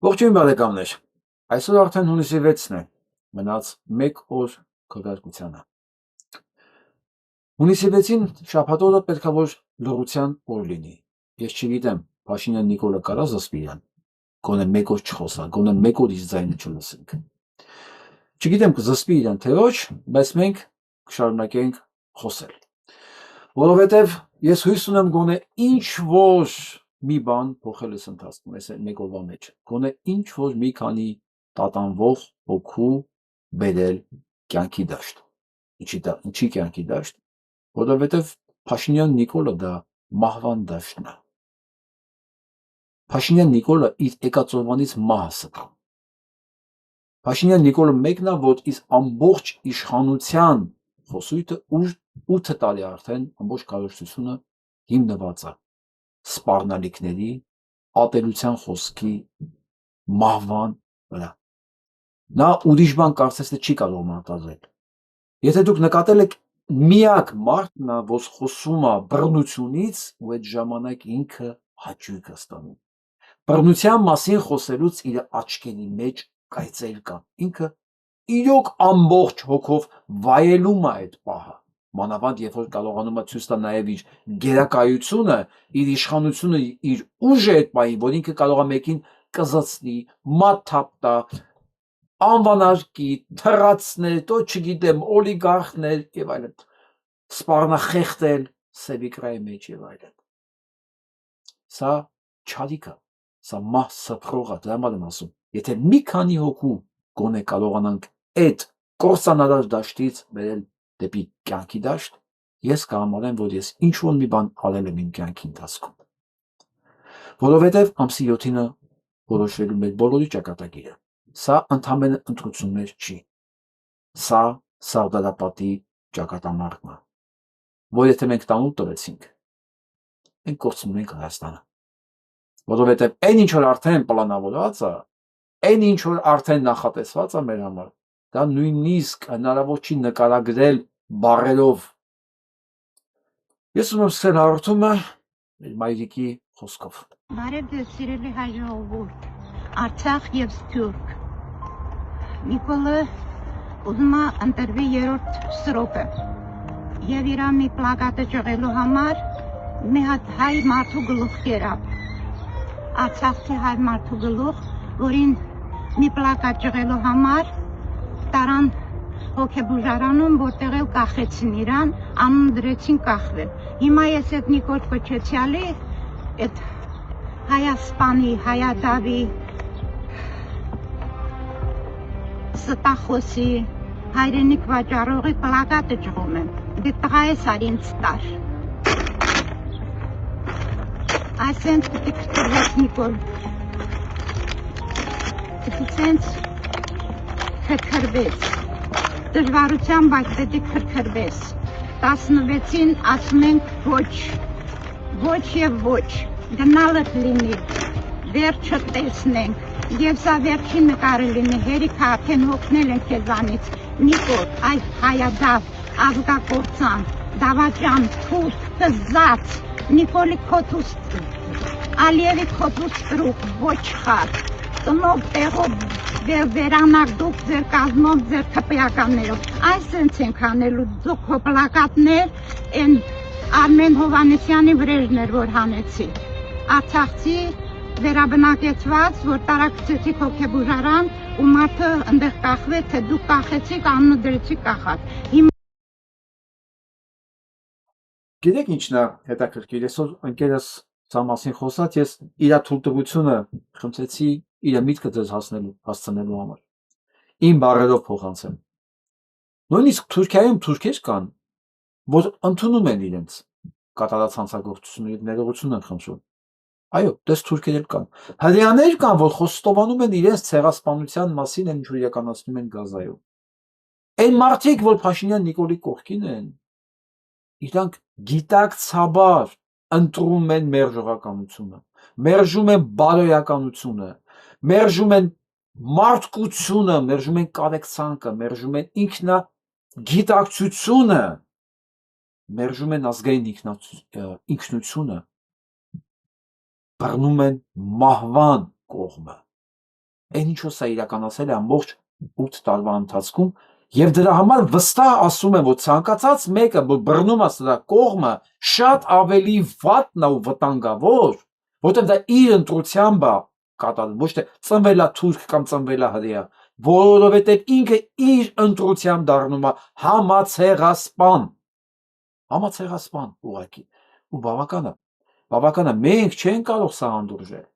Ողջույն բարեկամներ, այսօր արդեն հունիսի 6-ն է, մնաց մեկ օր քվեարկությանը։ Հունիսի 6-ին շաբաթ օրը պետքա որ լռության օր լինի։ Ես չգիտեմ, Փաշինյան Նիկոլը կարա զսպի իրան, գոնե մեկ օր չխոսա, գոնե մեկ օր իր ձայնը չլսենք։ Չգիտեմ կզսպի իրան թե ոչ, բայց մենք կշարունակենք խոսել։ Որովհետև ես հույս ունեմ գոնե ինչ որ մի բան փոխել ես ընթացքում, այս մեկ օրվա մեջ, գոնե ինչ որ մի քանի տատանվող հոգու բերել կյանքի դաշտ։ Ինչի կյանքի դաշտ, որովհետև Փաշինյան Նիկոլը դա մահվան դաշտն է։ Փաշինյան Նիկոլը իր եկածորվանից մահը սկա։ Փաշինյան Նիկոլը մեկն է, որ իր ամբողջ իշխանության խոսույթը 8 տարի արդեն ամբողջ քարոզությունը հիմնված է սպառնալիքների, ատելության խոսքի, մահվան վրա։ Նա ուրիշ բան կարծես թե չի կարող մտածել։ Եթե դուք նկատել եք, միակ մարդն է, որ խոսում է բռնությունից ու այդ ժամանակ ինքը հաճույք է ստանում։ Բռնության մասին խոսելուց իր աչքերի մեջ կայծեր կա։ Ինքը իրոք ամբողջ հոգով վայելում է այդ պահը։ Մանավանդ երբ որ կարողանում է ցույց տա նաև իր գերակայությունը, իր իշխանությունը, իր ուժը այդ պահին, որ ինքը կարող է մեկին կզացնի, մաթափ տա, անվանարկի, թռացնել, то չգիտեմ, օլիգարխներ եւ այլն, սպառնախեղտել սեվիկրայի մեջ եւ այլն։ Սա չարիք է, սա մահ սփռող է, դրա համար եմ ասում, եթե մի քանի հոգու գոնե կարողանանք այդ կործանարար դաշտից բերել դեպի կյանքի դաշտ, ես կհամարեմ, որ ես ինչ-որ մի բան արել եմ իմ կյանքի ընթացքում։ Որովհետև ամսի 7-ը որոշվելու մեր բոլորի ճակատագիրը։ Սա ընդհանրապես ընտրություններ չի։ Սա Սարդարապետի ճակատամարտն է, որ եթե մենք տանուլ տվեցինք, մենք կորցնում ենք Հայաստանը։ Որովհետև այն ինչ որ արդեն պլանավորված է, այն ինչ որ արդեն նախատեսված է մեր համար, դա նույնիսկ հնարավոր չի նկարագրել բառերով։ Ես ուզում եմ սկսել հաղորդումը մեր մայրիկի խոսքով։ Բարև ձեզ սիրելի հայ ժողովուրդ, Արցախ եւ Սփյուռք։ Նիկոլը ուզում է ընտրվի 3-րդ սրոպը եւ իր մի պլակատը ճղելու համար մի հատ հայ մարդու գլուխ կերավ։ Արցախի հայ մարդու գլուխ, որին մի պլակատ ճղելու համար տարան հոգեբուժարանում, որտեղ էլ կախեցին իրան, անուն դրեցին կախվել։ Հիմա ես այդ Նիկոլ Կոչեցյալի, այդ հայասպանի, հայադավի, ստախոսի, հայրենիք վաճառողի պլակատը ճղում եմ։ Դե տղա ես արի ինձ տար։ Այսենց պիտի կտրվեց Նիկոլ։ Պիտի սենց քրքրվեց։ Դժվարությամբ, բայց պիտի քրքրվեց։ 16-ին ասում ենք ոչ եւ ոչ, գնալդ լինի, վերջը տեսնենք, եւ սա վերջին նկարը լինի, հերիք արդեն հոգնել են քեզանից, Նիկոլ, այ հայադավ, ազգակործան, դավաճան, թուս, կզած, Նիկոլի քոթուս, Ալիևի քոթուս տրուկ, ոչ խար, տնով տեղով, վերանակ դուք ձեր կազմով, ձեր թպիականներով, այսենց ենք անելու դուք հո պլակատներ, են Արմեն Հովանեսյանի վրեժներ, որ հանեցի, Արցախցի վերաբնակեցված, որ տարակցեցիք հոգեբուժարան ու մարդը ընդեղ կախվեց, թե դուք կախեցիք, անունը դրեցիք կախած։ Գիտեք ինչն է հետաքրքիր, այսօր ընկերս սա մասին խոսած, ես իր թույլտվությունը խնդրեցի իր միտքը ձեզ հասցնելու համար։ Իմ բառերով փոխանցեմ։ Նույնիսկ Թուրքիայում թուրքեր կան, որ ընդունում են իրենց կատարած հանցագործությունների ներողություն են խնդրում։ Այո, դες թուրքեր էլ կան։ Հրեաներ կան, որ խոստովանում են իրենց ցեղասպանության մասին, այն ինչ որ իրականացնում են Գազայում։ Այն մարդիկ, որ Փաշինյան Նիկոլի կողքին են, իրանք գիտակցաբար ընտրում են մերժողականությունը, մերժում են բարոյականությունը, մերժում են մարդկությունը, մերժում են կարեկցանքը, մերժում են ինքնագիտակցությունը, մերժում են ազգային ինքնությունը, բռնում են մահվան կողմը։ Այն ինչ որ սա իրականացել է ամբողջ 8 տարվա ընթացքում եւ դրա համար վստահ ասում եմ, որ ցանկացած մեկը բռնում է սրա կողմը շատ ավելի վատն է ու վտանգավոր, որտեղ դա իր ընտրությամբ է կատարում, ոչ թե ծնվել է թուրք կամ ծնվել է հրեա, որովհետեւ ինքը իր ընտրությամբ դառնում է համացեղասպան ուղղակի ու բավական է մենք չենք կարող սա հանդուրժել,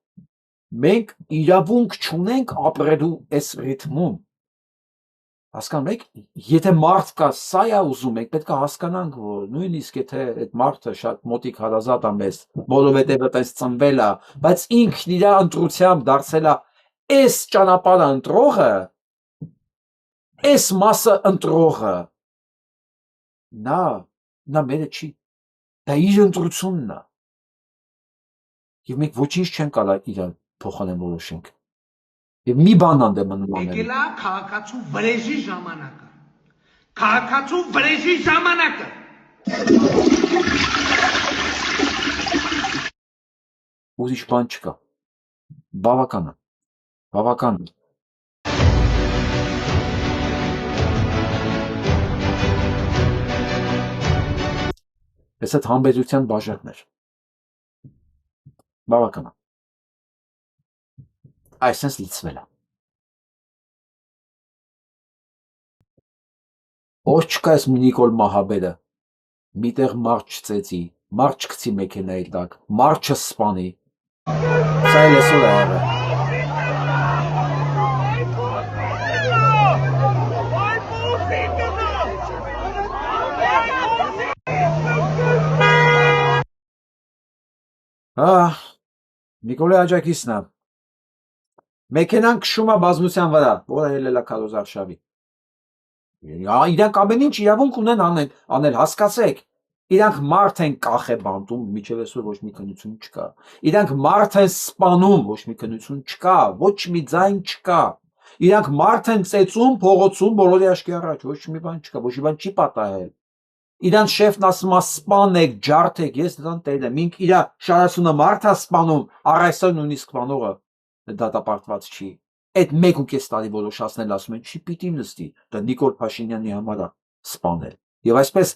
մենք իրավունք չունենք ապրելու այս ռիթմում, հասկանում եք, եթե մարդ կա սա է ուզում, մենք պետք է հասկանանք, որ նույնիսկ եթե այդ մարդը շատ մոտիկ հարազատ է մեզ, որովհետև այդպես ծնվել է, բայց ինքն իր ընտրությամբ դարձել է այս ճանապարհը ընտրողը, այս մասը ընտրողը, նա մերը չի, դա իր ընտրությունն է, եւ մենք ոչինչ չենք կարող իրան փոխանեն որոշենք, եւ մի բան անդեմանում անել։ Եկել է քաղաքացու վրեժի ժամանակը, քաղաքացու վրեժի ժամանակը։ Ուրիշ բան չկա, բավական է։ Ես այդ համբերության բաժակն էր, բավական է, այսպես լիցվել է, որ չկա այս Նիկոլ Մահաբերը, միտեղ մարդ չծեծի, մարդ չգցի մեքենայի տակ, մարդ չսպանի, սա էլ այսօր է եղել։ Նիկոլի աջակիցն է, մեքենան քշում է բազմության վրա, որը ելել է Քարոզ Արշավի, իրանք ամեն ինչ իրավունք ունեն անել, հասկացեք, իրանք մարդ են կախեբանտում, մինչև այսօր ոչ մի քննություն չկա, իրանք մարդ են սպանում, ոչ մի քննություն չկա, ոչ մի ձայն չկա, իրանք մարդ են ծեծում, փողոցում, բոլորի աչքի առաջ, ոչ մի բան չկա, ոչ մի բան չի պատահել, իրանք շեֆն ասում է սպանեք, ջարդեք, ես դրան տեր եմ, ինք իր շարասունը մարդ է սպանում, առ այսօր նույնիսկ սպանողը դատապարտված չի, այդ 1.5 տարի որոշացնել ասում են չի պիտի նստի, դա Նիկոլ Փաշինյանի համար է սպանել, եւ այսպես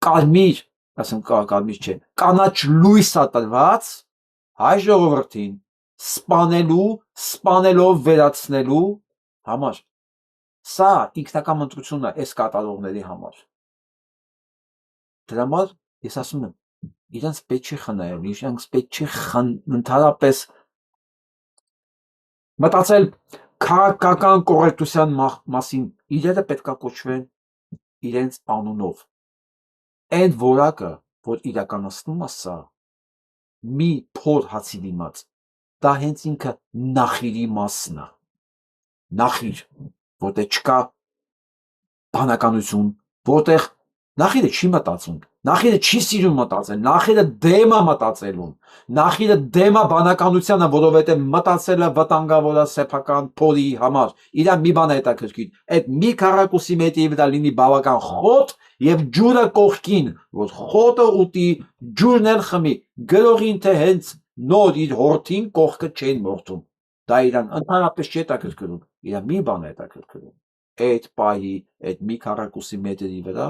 կարմիր չէ, կանաչ լույս է տրված հայ ժողովրդին սպանելով վերացնելու համար, սա ինքնական ընտրությունն է այս կատարողների համար, դրա համար ես ասում եմ, իրանց պետք չի խնայել, իրանց պետք չի ընդհանրապես մտածել քաղաքական կոռեկտության մասին, իրերը պետք է կոչվեն իրենց անունով, այն որակը, որ իրականացնում է սա, մի փոր հացի դիմաց, դա հենց ինքը նախիրի մասն է, նախիր, որտեղ չկա բանականություն, որտեղ նախիրը չի մտածում, նախիրը չի սիրում մտածել, նախիրը դեմ է մտածելուն, նախիրը դեմ է բանականությանը, որովհետև մտածելը վտանգավոր է սեփական փորի համար, իրա մի բան է հետաքրքիր, այդ մի քառակուսի մետրի վրա լինի բավական խոտ եւ ջուրը կողքին, որ խոտը ուտի, ջուրն էլ խմի, գրողին թե հենց նոր իր հորթին կողքը չեն մորթում, դա իրան ընդհանրապես չի հետաքրքրում, իրա մի բան է հետաքրքրում, այդ պահի, այդ մի քառակուսի մետրի վրա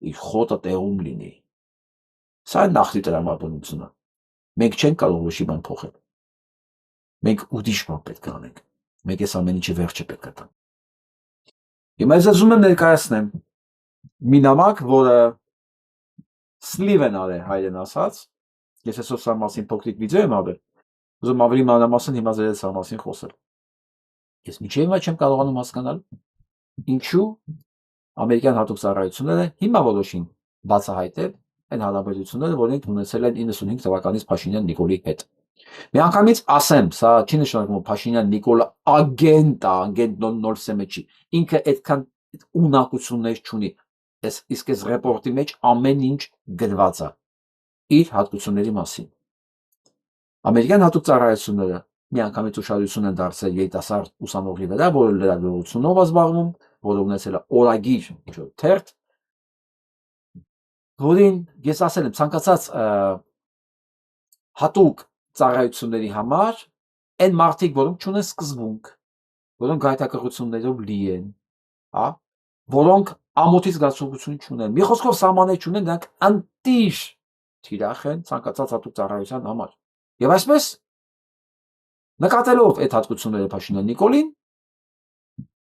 իր խոտը տեղում լինի, սա է նախրի տրամաբանությունը, մենք չենք կարող ոչ մի բան փոխել, մենք ուրիշ բան պետք է անենք, մենք այս ամեն ինչի վերջը պետք է տանք, հիմա ես ուզում եմ ներկայացնեմ մի նամակ, որը Սլիվ են արել հայերեն ասած, ես այսօր սա մասին փոքրիկ վիդեո եմ արել, ուզում ավելի մանրամասն հիմա ձեզ սա մասին խոսել, ես մինչև հիմա չեմ կարողանում հասկանալ, ինչու ամերիկյան հատուկ ծառայությունները հիմա որոշին բացահայտել այն հարաբերությունները, որոնք ունեցել են 95 թվականից Փաշինյան Նիկոլի հետ։ Միանգամից ասեմ, սա չի նշանակում, որ Փաշինյան Նիկոլը ագենտ է, ագենտ նոր սեմը չի, ինքը այդքան ունակություններ չունի, իսկ այս ռեպորտի մեջ ամեն ինչ գրված է իր հատկությունների մասին։ Ամերիկյան հատուկ ծառայությունները միանգամից ուշադրություն են դարձրել երիտասարդ ուսանողի վրա, որը լրագրողությունով է զբաղվում, որը ունեցել է օրագիր թերթ, որին ես ասել եմ ցանկացած հատուկ ծառայությունների համար այն մարդիկ, որոնք չունեն սկզբունք, որոնք գայթակղություններով լի են, հա, որոնք ամոթի զգացողություն չունեն։ Մի խոսքով սահմաններ չունեն, դրանք անտիր թիրախ են ցանկացած հատուկ ծառայության համար։ Եվ այսպես նկատելով այդ հատկությունները Փաշինյան Նիկոլին,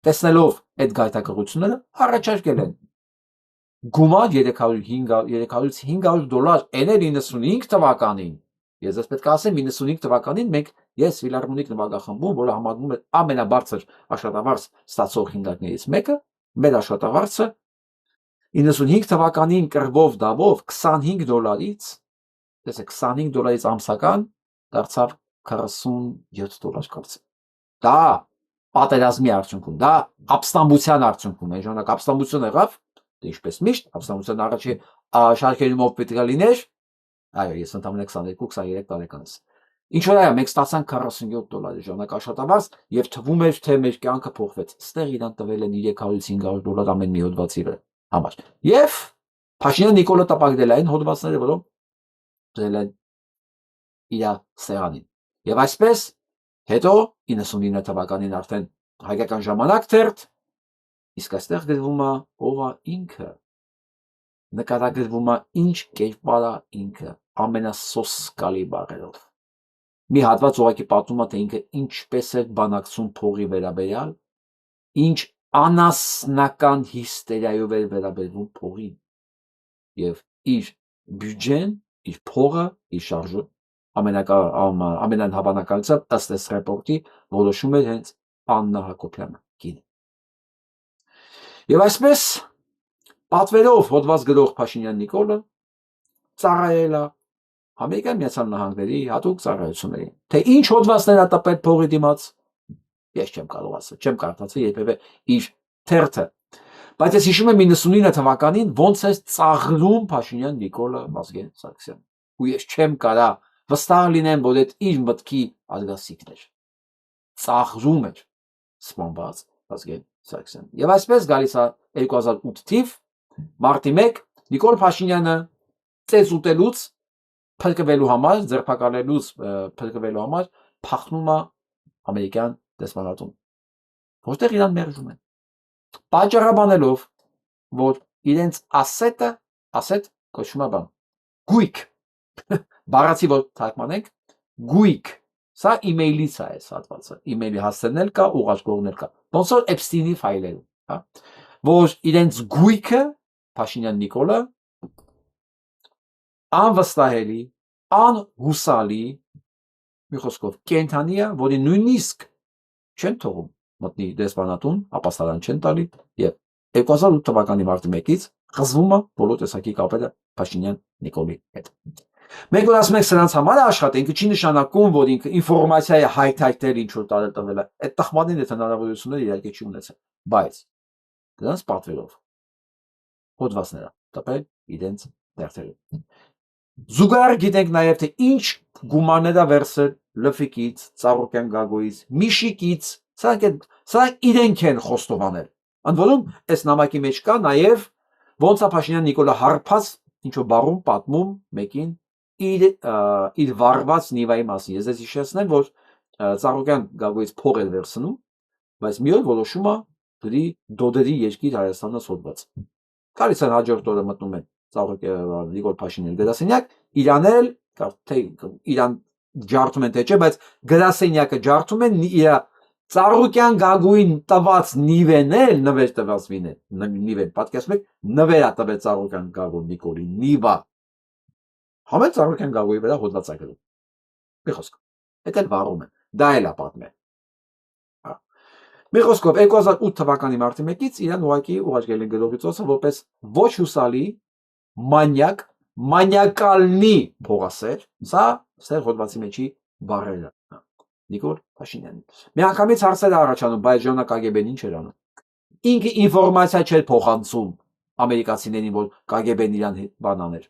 տեսնելով այդ գայթակղությունները, առաջարկել են գումար $300-500 էնել 95 թվականին։ Ես ես պետք է ասեմ 95 թվականին մենք ես ֆիլհարմոնիկ նվագախմբում, որը համարվում է ամենաբարձր աշխատավարձ ստացող հիմնարկներից մեկը, մեր աշխատավարձը 95 թվականին կռվով դավով $25, տեսեք $25 ամսական դարձավ $47 կարծեմ։ Դա պատերազմի արդյունքում, դա ապստամբության արդյունքում, այն ժամանակ ապստամբություն եղավ, դե ինչպես միշտ, ապստամբության առաջի շարքերում ով պետք է լիներ, այո, ես ընդամենը 22-23 տարեկան եմ։ Ինչ որ այո, մենք ստացանք $47 ժամանակ աշխատավարձ եւ թվում էր, թե մեր կյանքը փոխվեց։ Ստեղ իրան տվել են $300-500 ամեն մի հոդվածի համար։ Եվ Փաշինյան Նիկոլը տպագրել այն հոդվածները, որոնք դրել են իր սեղանին։ Եվ այսպես հետո 99 թվականին արդեն հայկական ժամանակ թերթ, իսկ այստեղ գրվում է ով է ինքը, նկարագրվում է ինչ կերպար է ինքը, ամենասոսկալի բառերով։ Մի հատված ուղղակի պատմում է, թե ինքը ինչպես է բանակցում փողի վերաբերյալ, ինչ անասնական հիստերիայով էր վերաբերվում փողին եւ իր բյուջեն, իր փողը, իր շարժը ամենայն հավանականությամբ ըստ այս ռեպորտի որոշում էր հենց Աննա Հակոբյանը կինը։ Եվ այսպես պատվերով հոդված գրող Փաշինյան Նիկոլը ծառայել է Ամերիկայի Միացյալ Նահանգների հատուկ ծառայություններին։ Թե ինչ հոդվածներ է տպել փողի դիմաց, ես չեմ կարող ասել, չեմ կարդացել երբևէ իր թերթը, բայց ես հիշում եմ 99 թվականին ոնց է ծաղրում Փաշինյան Նիկոլը Վազգեն Սարգսյանը։ Ու ես չեմ կարա վստահ լինեմ, որ այդ իր մտքի արգասիքն էր։ Ծաղրում էր սպանված Վազգեն Սարգսյանը։ Եվ այսպես գալիս է 2008 թիվ, մարտի 1, Նիկոլ Փաշինյանը ծեծ ուտելուց փրկվելու համար, ձերբակալելուց փրկվելու համար փախնում է ամերիկյան դեսպանատուն, որտեղ իրան մերժում են։ Պատճառաբանելով, որ իրենց ասետ կոչվում է բան, գույք, բառացի որ թարգմանենք, գույք, սա իմեյլից է այս հատվածը, իմեյլի հասցենել կա, ուղարկողներ կա, ոնց որ Էփստինի ֆայլերում, հա, որ իրենց գույքը Փաշինյան Նիկոլը անվստահելի, անհուսալի, մի խոսքով կենդանի է, որի նույնիսկ չեն թողում մտնի դեսպանատուն, ապաստարան չեն տալի եւ 2008 թվականի մարտի 1-ից խզվում է բոլոր տեսակի կապերը Փաշինյան Նիկոլի հետ։ Մենք որ ասում ենք սրանց համար է աշխատել, ինքը չի նշանակում, որ ինքը ինֆորմացիայի հայթայթել ինչ որ տարել տվել է։ Այդ տխմարին այդ հնարավորությունները իհարկե չի ունեցել, բայց դրանց պատվերով հոդվածները տպել իրենց դերթերում։ Զուգահեռ գիտենք նաև, թե ինչ գումարներ է վերցրել Լֆիկից, Ծառուկյան Գագոյից, Միշիկից, սրանք իրենք են խոստովանել։ Ընդ որում, այս նամակի մեջ կա նաև ոնց է Փաշինյան Նիկոլը հարբած ինչ-որ բառում պատմում մեկին իր վառված նիվայի մասին։ Ես հիշեցնեմ, որ Ծառուկյան Գագոյից փող էր վերցնում, բայց մի օր որոշում է դրի Դոդերի երկիր Հայաստանից հոդված։ Գալիս են հաջորդ օրը մտնում են Նիկոլ Փաշինյանի գրասենյակ, իրան ջարդում են թե չէ, բայց գրասենյակը ջարդում են իր Ծառուկյան Գագոյին տված նիվենել, նվեր տված նիվեր, պատկերացնում եք, նվեր է տվել Ծառուկյան Գագոն Նիկոլի, նիվա։ Համեն Ծառուկյան Գագոյի վրա հոդված է գրում։ Մի խոսքով, դա էլ վառում է, դա էլ է պատմել։ Մի խոսքով 2008 թվականի մարտի 1-ից իրան ուղղակի ուղարկել են գլխիցոցը որպես ոչ հուսալի, մանյակ, մանյակալնի փողասեր, սա սեր հոդվածի մեջի բառերը։ Նիկոլ Փաշինյանին։ Միանգամից հարցեր առաջանում, բայց ժամանակ KGB-ն ինչ էր անում։ Ինքը ինֆորմացիա չէր փոխանցում ամերիկացիներին, որ KGB-ն իրան բան աներ։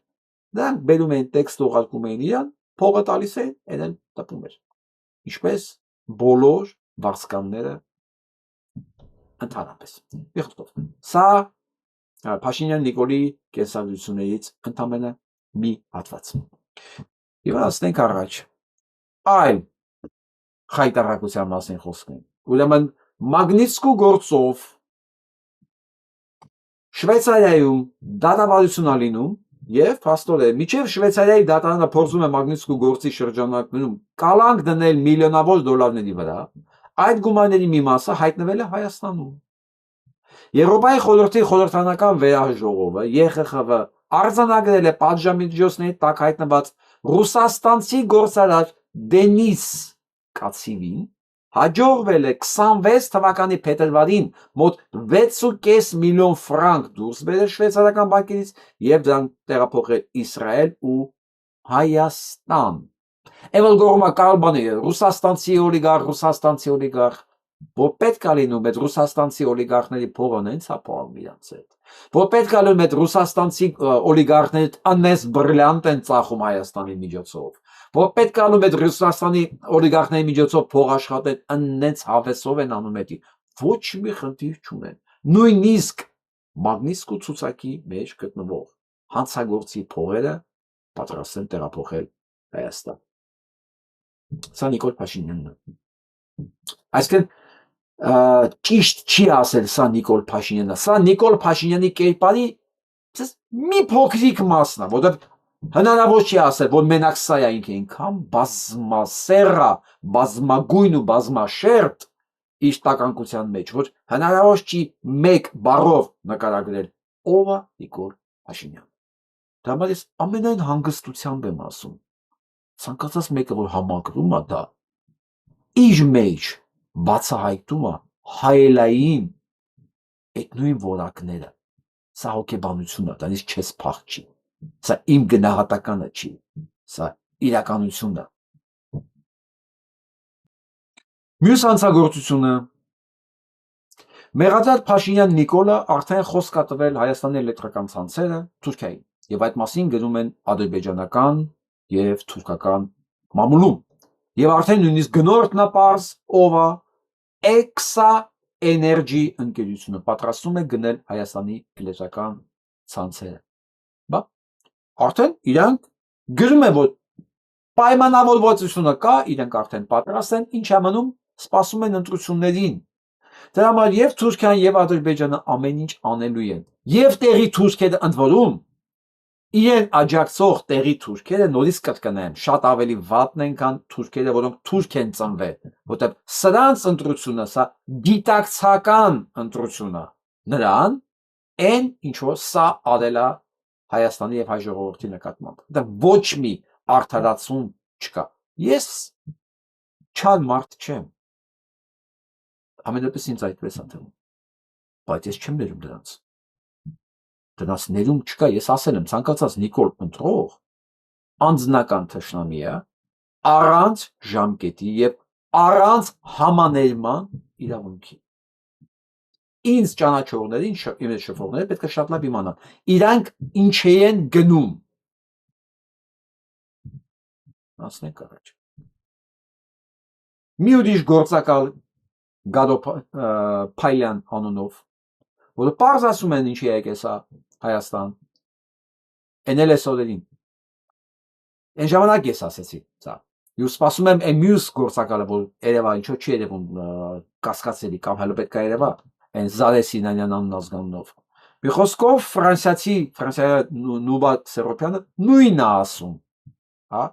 Նրանք բերում էին տեքստ ուղարկում էին իրան, փողը տալիս էին, այն տպում էր։ Ինչպես բոլոր վարձկանները ընդհանրապես։ Սա Փաշինյան Նիկոլի կենսագրություններից ընդամենը մի հատված։ Եվ ասենք առաջ, այլ խայտարակության մասին խոսքն։ Ուրեմն Մագնիսկու գործով Շվեյցարիայում դատավարություն է լինում եւ փաստորեն միջև Շվեյցարիայի դատարանը փորձում է Մագնիսկու գործի շրջանակներում կալանք դնել միլիոնավոր դոլարների վրա, այդ գումարների մի մասը հայտնվել է Հայաստանում։ Եվրոպայի խորհրդի խորհրդանական վերաժողովը ԵԽԽՎ արձանագրել է պատժամիջոցների տակ հայտնված ռուսաստանցի գործարար Դենիս Կացիվին հաջողվել է 26 թվականի փետրվարին մոտ 6.5 միլիոն ֆրանկ դուրս բերել շվեյցարական բանկերից եւ դրանք տեղափոխել Իսրայել ու Հայաստան։ Էվել գորմա կարբանի ռուսաստանցի օլիգարխ որ պետք է լինում այդ ռուսաստանցի օլիգարխների փողն են ցապում իրանց հետ որ պետք է լինում այդ ռուսաստանցի օլիգարխների անես բրիլյանտ են ծախում Հայաստանի միջոցով որ պետք է լինում այդ ռուսաստանի օլիգարխների միջոցով փող աշխատեն անենց հավեսով են անում էդի ոչ մի խնդիր չունեն նույնիսկ Մագնիսկու ցուցակի մեջ գտնվող հանցագործի փողերը պատրաստ են տեղափոխել Հայաստան սա Նիկոլ Փաշինյանն է այսինքն ճիշտ չի ասել սա Նիկոլ Փաշինյանն է սա Նիկոլ Փաշինյանի կերպարի մի փոքրիկ մասն է որովհետև հնարավոր չի ասել որ մենակ սա է ինքը ինքան բազմասեռա բազմագույն ու բազմաշերտ իր տականկության մեջ որ հնարավոր չի մեկ բառով նկարագրել ով է Նիկոլ Փաշինյանը դա համար ես ամենայն հանգստությամբ եմ ասում ցանկացած մեկը որ համակրում է դա իր մեջ բացահայտում է հայելային այդ նույն որակները սա հոգեբանություն է դրանից չես փախչի սա իմ գնահատականը չի սա իրականությունն է մյուս հանցագործությունը Մեղադար Փաշինյան Նիկոլը արդեն խոսք է տվել Հայաստանի էլեկտրական ցանցերը Թուրքիային եւ այդ մասին գրում են ադրբեջանական եւ թուրքական մամուլում եւ արդեն նույնիսկ գնորդն է պարզ ով է Exa Energy ընկերությունը պատրաստում է գնել Հայաստանի էլեկտրական ցանցերը բա արդեն իրանք գրում են որ պայմանավորվածությունը կա իրենք արդեն պատրաստ են ինչ է մնում սպասում են ընտրություններին դրա համար եւ Թուրքիան եւ Ադրբեջանը ամեն ինչ անելու են եւ տեղի թուրքերը ընդ որում իրեն աջակցող տեղի թուրքերը նորից կրկնեմ շատ ավելի վատն են քան թուրքերը որոնք թուրք են ծնվել որտեղ սրանց ընտրությունը սա դիտակցական ընտրություն է նրան այն ինչ որ սա արել է Հայաստանի եւ հայ ժողովրդի նկատմամբ դա ոչ մի արդարացում չկա ես չար մարդ չեմ ամենապես ինձ այդպես է թվում բայց ես չեմ ներում դրանց ներում չկա ես ասել եմ ցանկացած Նիկոլ ընտրող անձնական թշնամի է առանց ժամկետի եւ առանց համաներման իրավունքի ինձ ճանաչողներին իմ շփողները պետք է շատ լավ իմանան իրանք ինչի են գնում ասենք առաջ մի ուրիշ գործակալ Գադո Փայլյան անունով որը պարզ ասում են ինչի եկել սա Հայաստան էնել է սորերին այն ժամանակ ես ասեցի սա Եվ սպասում եմ այն մյուս գործակալը որ երևա ինչո չի երևում կասկածելի կամ հələ պետք է երևա այն Զարե Սինանյան անուն ազգանունով մի խոսքով Ֆրանսիայի Նուբա Սերոպյանը նույնն է ասում հա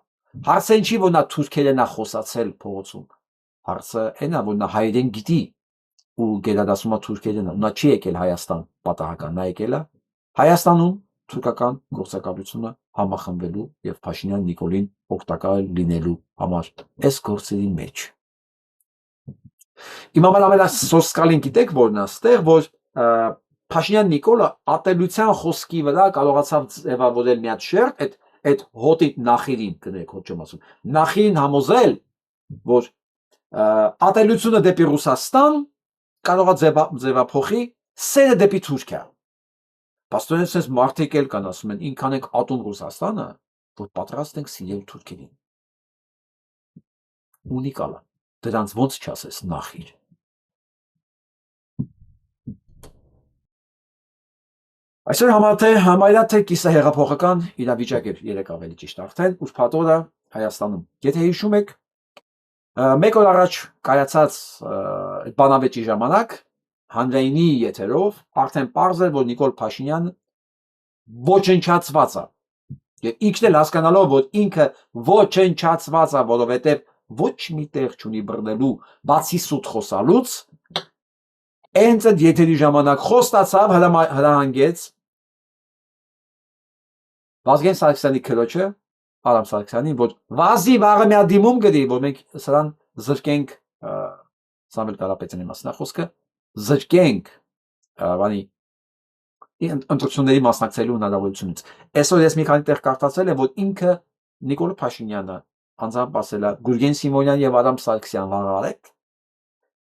հարցը ինչի որ նա թուրքերեն է խոսացել փողոցում հարցը այն է որ նա հայերեն գիտի ու գերադասում է թուրքերեն նա չի եկել Հայաստան պատահական նա եկել է Հայաստանում թուրքական գործակալությունը համախմբելու եւ Փաշինյան Նիկոլին օգտակար լինելու համար այս գործերի մեջ Իմ ամենասոսկալին գիտեք որն է ստեղ որ Փաշինյան Նիկոլը ատելության խոսքի վրա կարողացավ ձևավորել մի հատ շերտ այդ հոտի նախիրին կներեք հոտ չեմ ասում նախիրին համոզել որ ատելությունը դեպի Ռուսաստան կարող է ձևափոխի սերը դեպի Թուրքիա Պաստորեն sense մարդիկ էլ կան ասում են ինքան ենք ատում Ռուսաստանը որ պատրաստ ենք սիրել թուրքերին ունիկալ է դրանց ոնց չասես նախիր Այսօր համարյա թե կիսահեղափոխական իրավիճակ է երեք ավելի ճիշտ արդեն ուրբաթ օրը Հայաստանում եթե հիշում եք մեկ օր առաջ կայացած բանավեճի ժամանակ հանրայինի եթերով արդեն պարզ էր, որ Նիկոլ Փաշինյանը ոչնչացված է։ Եվ ինքն էլ հասկանալով, որ ինքը ոչնչացված է, որովհետև ոչ մի տեղ չունի բռնելու, բացի սուտ խոսալուց, հենց այդ եթերի ժամանակ խոստացավ, հրահանգեց Վազգեն Սարգսյանի քրոջը, Արամ Սարգսյանին, որ վազի վաղը մի դիմում գրի, որ մենք սրան զրկենք Սամվել Կարապետյանի մասնախոսքը, զրկենք բանի ընտրությունների մասնակցելու հնարավորությունից։ Այսօր ես մի քանի տեղ կարդացել եմ, որ ինքը Նիկոլ Փաշինյանը անձամբ ասել է Գուրգեն Սիմոնյան եւ Արամ Սարգսյան վաղարեք։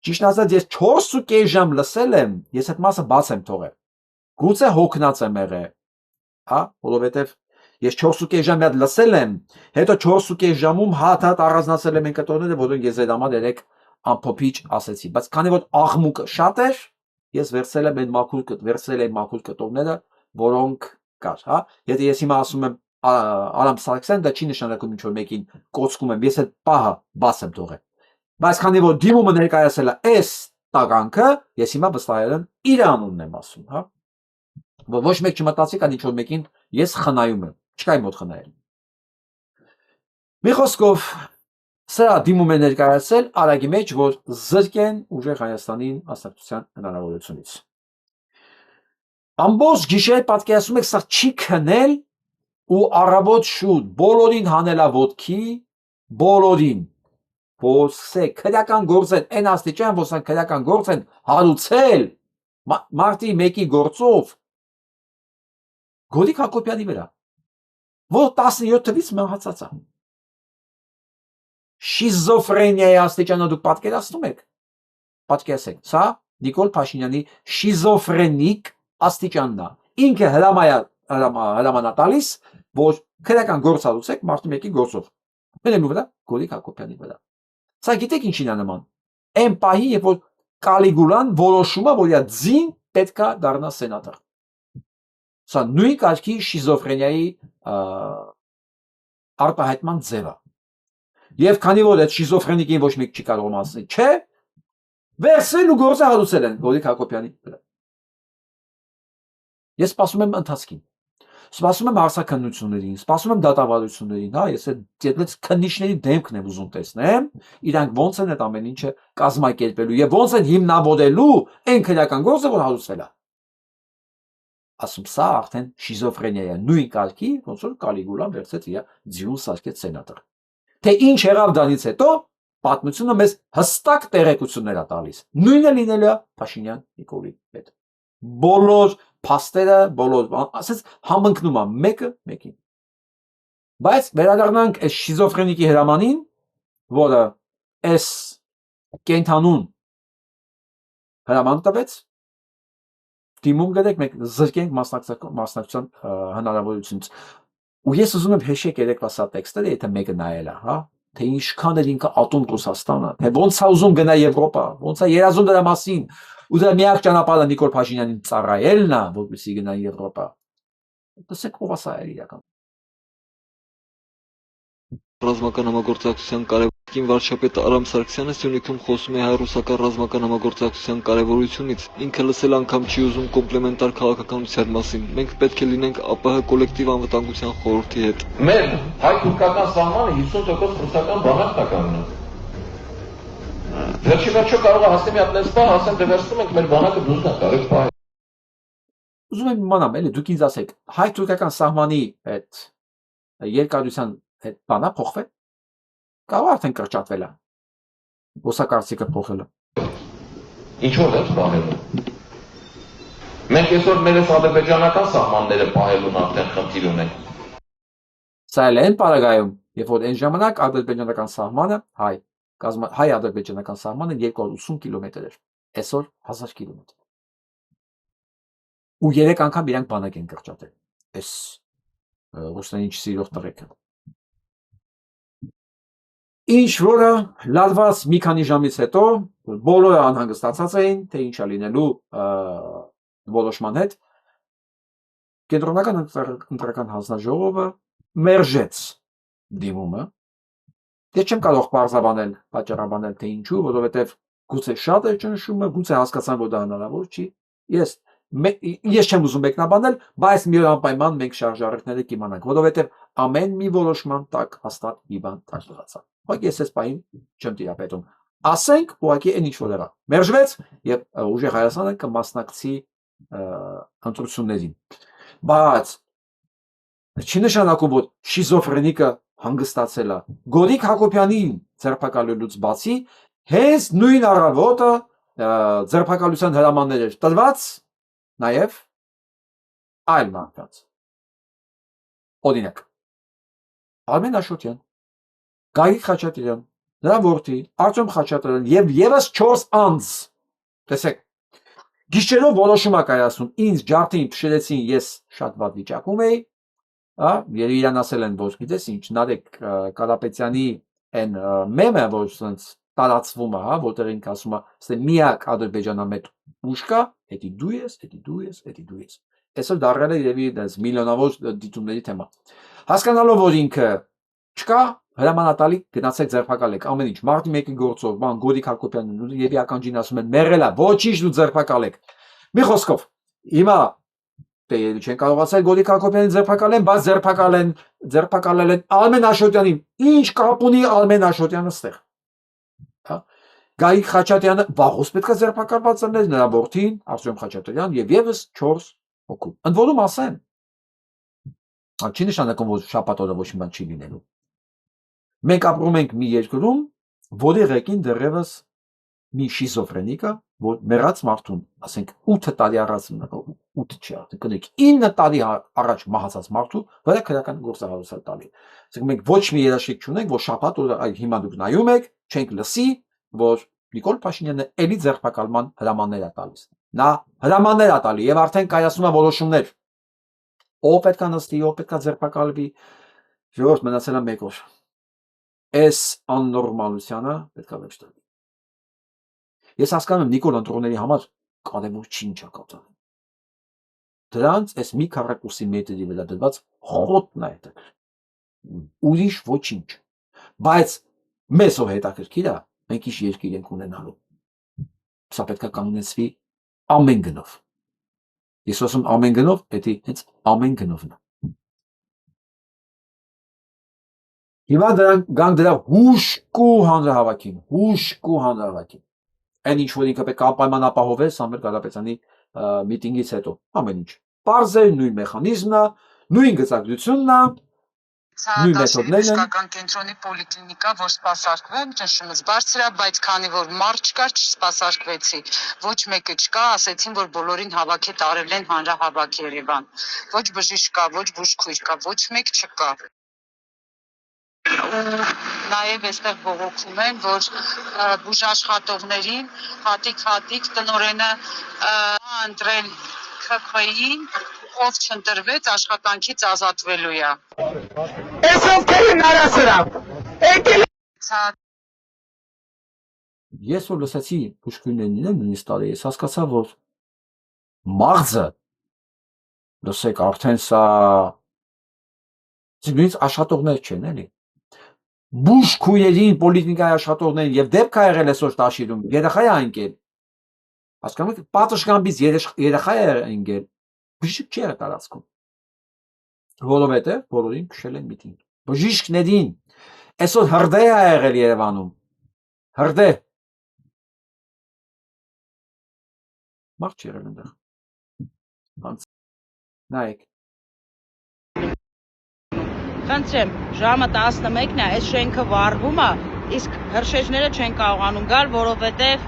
Ճիշտ ասած ես 4.5 ժամ լսել եմ, ես այդ մասը բաց եմ թողել։ Գուցե հոգնած եմ եղել, հա, որովհետեւ ես 4.5 ժամ այդ լսել եմ, հետո 4.5 ժամում հատ առանձնացել եմ այն կտորները, որոնք ես այդ համար երեք ամփոփիչ ասեցի, բայց քանի որ աղմուկը շատ էր, ես վերցրել եմ այն մաքուր կտորները, որոնք կար, հա։ Եթե ես հիմա ասում եմ Արամ Սարգսյան, դա չի նշանակում ինչ որ մեկին կոծկում եմ, ես այդ պահը բաց եմ թողել։ Բայց քանի որ դիմումը ներկայացել է այս տագանքը, ես հիմա վստահորեն իր անունն եմ ասում, հա։ Ոչ մեկ չմտածի կան ինչ որ մեկին ես խնայում եմ, չկա իմ մոտ խնայել։ Մի խոսքով սա դիմում է ներկայացել արագի մեջ, որ զրկեն ուժեղ Հայաստանին մասնակցության հնարավորությունից։ Ամբողջ գիշեր պատկերացնում եք, սա չի քնել ու առավոտ շուտ բոլորին հանելա ոտքի, բոլորին, որ սե քրական գործ են, այն աստիճան, որ սա քրական գործ են հարուցել մարտի 1-ի գործով Գորիկ Հակոբյանի վրա, որ 17 թվից մահացած է։ Շիզոֆրենիայի աստիճանը դուք պատկերացնում եք։ Պատկերացեք, սա Նիկոլ Փաշինյանի շիզոֆրենիկ աստիճանն է։ Ինքը հրամանա տալիս, որ քրական գործ հարուցեք մարտի 1-ի գործով։ Մենելու վրա Գորիկ Հակոբյանի վրա։ Սա գիտեք ինչին է նման։ Այն պահի, երբ որ Կալիգուլան որոշում է, որ իր ձին պետքա դառնա սենատոր։ Սա նույն կարգի շիզոֆրենիայի արտահայտման ձև է։ Եվ քանի որ այդ շիզոֆրենիկին ոչ մեկ չի կարող ասել, չէ, վերցրել ու գործը հարուցել են Գորիկ Հակոբյանի վրա։ Ես սպասում եմ ընթացքին, սպասում եմ հարցաքննություններին, սպասում եմ դատավարություններին, հա, ես այդ քննիչների դեմքն եմ ուզում տեսնեմ, իրանք ոնց են այդ ամեն ինչը կազմակերպելու եւ ոնց են հիմնավորելու այն քրական գործը, որ հարուցվել է։ Ասում սա արդեն շիզոֆրենիա է, նույն կարգի, ոնց որ Կալիգուլան վերցրեց իր ձյուն սարքեց սենատոր։ Թե ինչ եղավ դրանից հետո, պատմությունը մեզ հստակ տեղեկություններ է տալիս։ Նույնը լինելու է Փաշինյան Նիկոլի հետ։ Բոլոր փաստերը, բոլոր, ասես համընկնում է մեկը մեկին։ Բայց վերադառնանք այս շիզոֆրենիկի հրամանին, որը այս կենթանուն հրաման տվեց, դիմում գրեք մենք զրկենք մասնակցության հնարավորությունից։ Ու ես ուզում եմ հեշեք երեկվա սա տեքստերը, եթե մեկը նայել է, հա, թե ինչքան էլ ինքը ատում Ռուսաստանը, թե ոնց է ուզում գնա Եվրոպա, ոնց է երազում դրա մասին, ու դրա միակ ճանապարհը Նիկոլ Փաշինյանին ծառայելն է, որպեսզի գնա Եվրոպա։ Տեսեք ով է սա իրական։ Ռազմական համագործակցության կարևորին վարչապետ Արամ Սարգսյանը Սյունիքում խոսում է հայ-ռուսական ռազմական համագործակցության կարևորությունից։ Ինքը լսել անգամ չի ուզում կոմպլեմենտար քաղաքականության մասին։ Մենք պետք է լինենք ԱՊՀ կոլեկտիվ անվտանգության խորհրդի հետ։ Մեր հայ-թուրքական սահմանը 50% ռուսական բանակն է կանգնած։ Վերջի վերջո կարող է հասնի մի հատ լեսպա, ասեն դե վերցնում ենք մեր բանակը դուրս գա, կարեք պահել։ Ուզում եմ իմանամ, էլի դուք ինձ ասեք, հայ-թուրքական սահմանի այդ երկարության այդ բանա փոխվել։ Կարող արդեն կրճատվել է։ Ոսակարծիքը փոխելը։ Ինչ որ դեռ պահելու։ Մենք այսօր մեր ադրբեջանական սահմանները պահելուն արդեն խնդիր ունենք։ Սա էլ այն պարագայում, երբ որ այն ժամանակ ադրբեջանական սահմանը հայ-ադրբեջանական սահմանը 280 կիլոմետր էր։ Այսօր 1000 կիլոմետր։ Ու 3 անգամ իրանք բանակ են կրճատել։ Այս ռուսներին չսիրող տղեկը։ Ինչ որը լարված մի քանի ժամից հետո բոլորը անհանգստացած էին, թե ինչ է լինելու որոշման հետ, կենտրոնական ընտրական հանձնաժողովը մերժեց դիմումը։ Ես չեմ կարող պարզաբանել, պատճառաբանել, թե ինչու, որովհետև Գուցե շատ է ճնշումը, գուցե հասկացան, որ դա հնարավոր չի։ Ես չեմ ուզում մեկնաբանել, բայց մի օր անպայման մենք շարժառիթները կիմանանք, որովհետև ամեն մի որոշման տակ հաստատ մի բան թաշտղացա։ Ուղղակի ես այս պահին չեմ տիրապետում։ Ասենք, ուղղակի այն ինչ որ եղավ։ Մերժվեց եւ ուժեղ Հայաստանը կմասնակցի ընտրություններին։ Բայց չի նշանակում, որ շիզոֆրենիկը հանգստացել է։ Գորիկ Հակոբյանին ձերբակալելուց բացի հենց նույն առավոտը ձերբակալության հրամաններ էր տրված նաև այլ մարդկանց։ Օրինակ Արմեն Աշոտյան, Գագիկ Խաչատրյան, նրա որդի Արտյոմ Խաչատրյան եւ եւս 4 անձ։ Տեսեք, գիշերով որոշում ա կայացնում, ինձ ջարդին փշրեցին, ես շատ վատ վիճակում էի, երբ իրան ասել են, որ գիտես ինչ, Նարեկ Կարապետյանի այն մեմը, որ ասենց տարածվում է, որտեղ ինք ասում է, ասե միակ ադրբեջանամետ ուժ կա, էդի դու ես, էդի դու ես, էդի դու ես։ Այսօր դառել է երևի դες միլիոնավոր դիտումների թեմա։ Հասկանալով, որ ինքը չկա, հրամանատալի գնացեք ձերբակալեք ամեն ինչ, մարտի 1-ի գործով, բան Գորիկ Հակոբյանն եւ ականջին ասում են մեղելա, ոչինչ դու ձերբակալեք։ Մի խոսքով, հիմա չեն կարողացել Գորիկ Հակոբյանին ձերբակալեն, բայց ձերբակալել են Արմեն Աշոտյանին։ Ինչ կապ ունի Արմեն Աշոտյանը ստեղ։ Հա։ Գագիկ Խաչատրյանը վաղուց պետք է ձերբակալված լիներ, նրա որդին Արտյոմ Խաչատրյան եւ եւս 4 հոգու։ Ընդ որում ասեմ, չի նշանակում, որ շաբաթ օրը ոչ մի բան չի լինելու։ Մենք ապրում ենք մի երկրում, որի ղեկին դեռևս մի շիզոֆրենիկա, որ մեռած մարդուն, ասենք 8 տարի առաջ, 8 չի արդեն, 9 տարի առաջ մահացած մարդու վրա քրական գործառույթ տալի։ Ասենք մենք ոչ մի երաշխիք չունենք, որ շաբաթ օրը հիմա դուք նայում եք, չենք լսի, որ Նիկոլ Փաշինյանը էլի ձերբակալման հրամաններ է տալիս։ Նա հրամաններ է տալի եւ արդեն կայացնում է որոշումներ։ Ով պետք է նստի, ով պետք է ձերբակալվի։ Ժողովուրդ մնացել է 1 օր։ Այս աննորմալությանը պետք է վերջ տրվի։ Ես հասկանում եմ Նիկոլ ընտրողների համար կարևոր չի ինչա կատարել։ Դրանց այս մի քառակուսի մետրի վրա դրված խոտն է դա։ Ուրիշ ոչինչ։ Բայց մեզ ով հետաքրքիր է, մենք ինչ երկիր ենք ունենալու։ Սա պետք է կանգնեցվի ամեն գնով։ Ես ասում ամեն գնով, դա հենց ամեն գնովն է։ Հիմա դրանք գան դրա հուշկու հանրահավաքին, Այն ինչ որ ինքը պետք է անպայման ապահովել Սամվել Կարապետյանի միտինգից հետո, ամեն ինչ։ Պարզ է, նույն մեխանիզմն է, նույն գծագրությունն է, նույն մեթոդներն են։ Իսկական կենտրոնի պոլիկլինիկա, որ սպասարկվեմ, ճնշումս բարձր է, բայց քանի որ մարդ չկար, չսպասարկվեցի։ Ոչ մեկը չկա, ասեցին, որ բոլորին հավաքել արել են հանրահավաք Երևան։ Ոչ բժիշկ կա, ոչ բուժքույր կա, ոչ մեկ չկա։ Նաև այստեղ բողոքում են, որ բուժաշխատողներին հատիկ տնօրենը ընտրել ՔԽ-ին, ով չընտրվեց աշխատանքից ազատվելու է։ Այս ովքեր нарасրավ։ Եկել Ես որ լսեցի բուժքույրներին նույնիսկ տարի, ես հասկացա, որ մաղձը, լսեք, արդեն սա նույնիսկ աշխատողներ չեն, էլի։ Բուժքույրերին, պոլիկլինիկայի աշխատողներին եւ դեպք է եղել այսօր Տաշիրում, երեխա է ընկել։ Հասկանում եք, պատշգամբից երեխա է ընկել, բժիշկ չի եղել տարածքում։ Որովհետեւ բոլորին քշել են միտինգ։ Բժիշկներին այսօր հրդեհ է եղել Երևանում։ Հրդեհ։ Մարդ չի եղել այնտեղ։ Նայեք։ Խնդրեմ, ժամը 11-ն է, այս շենքը վառվում է, իսկ հրշեջները չեն կարողանում գալ, որովհետև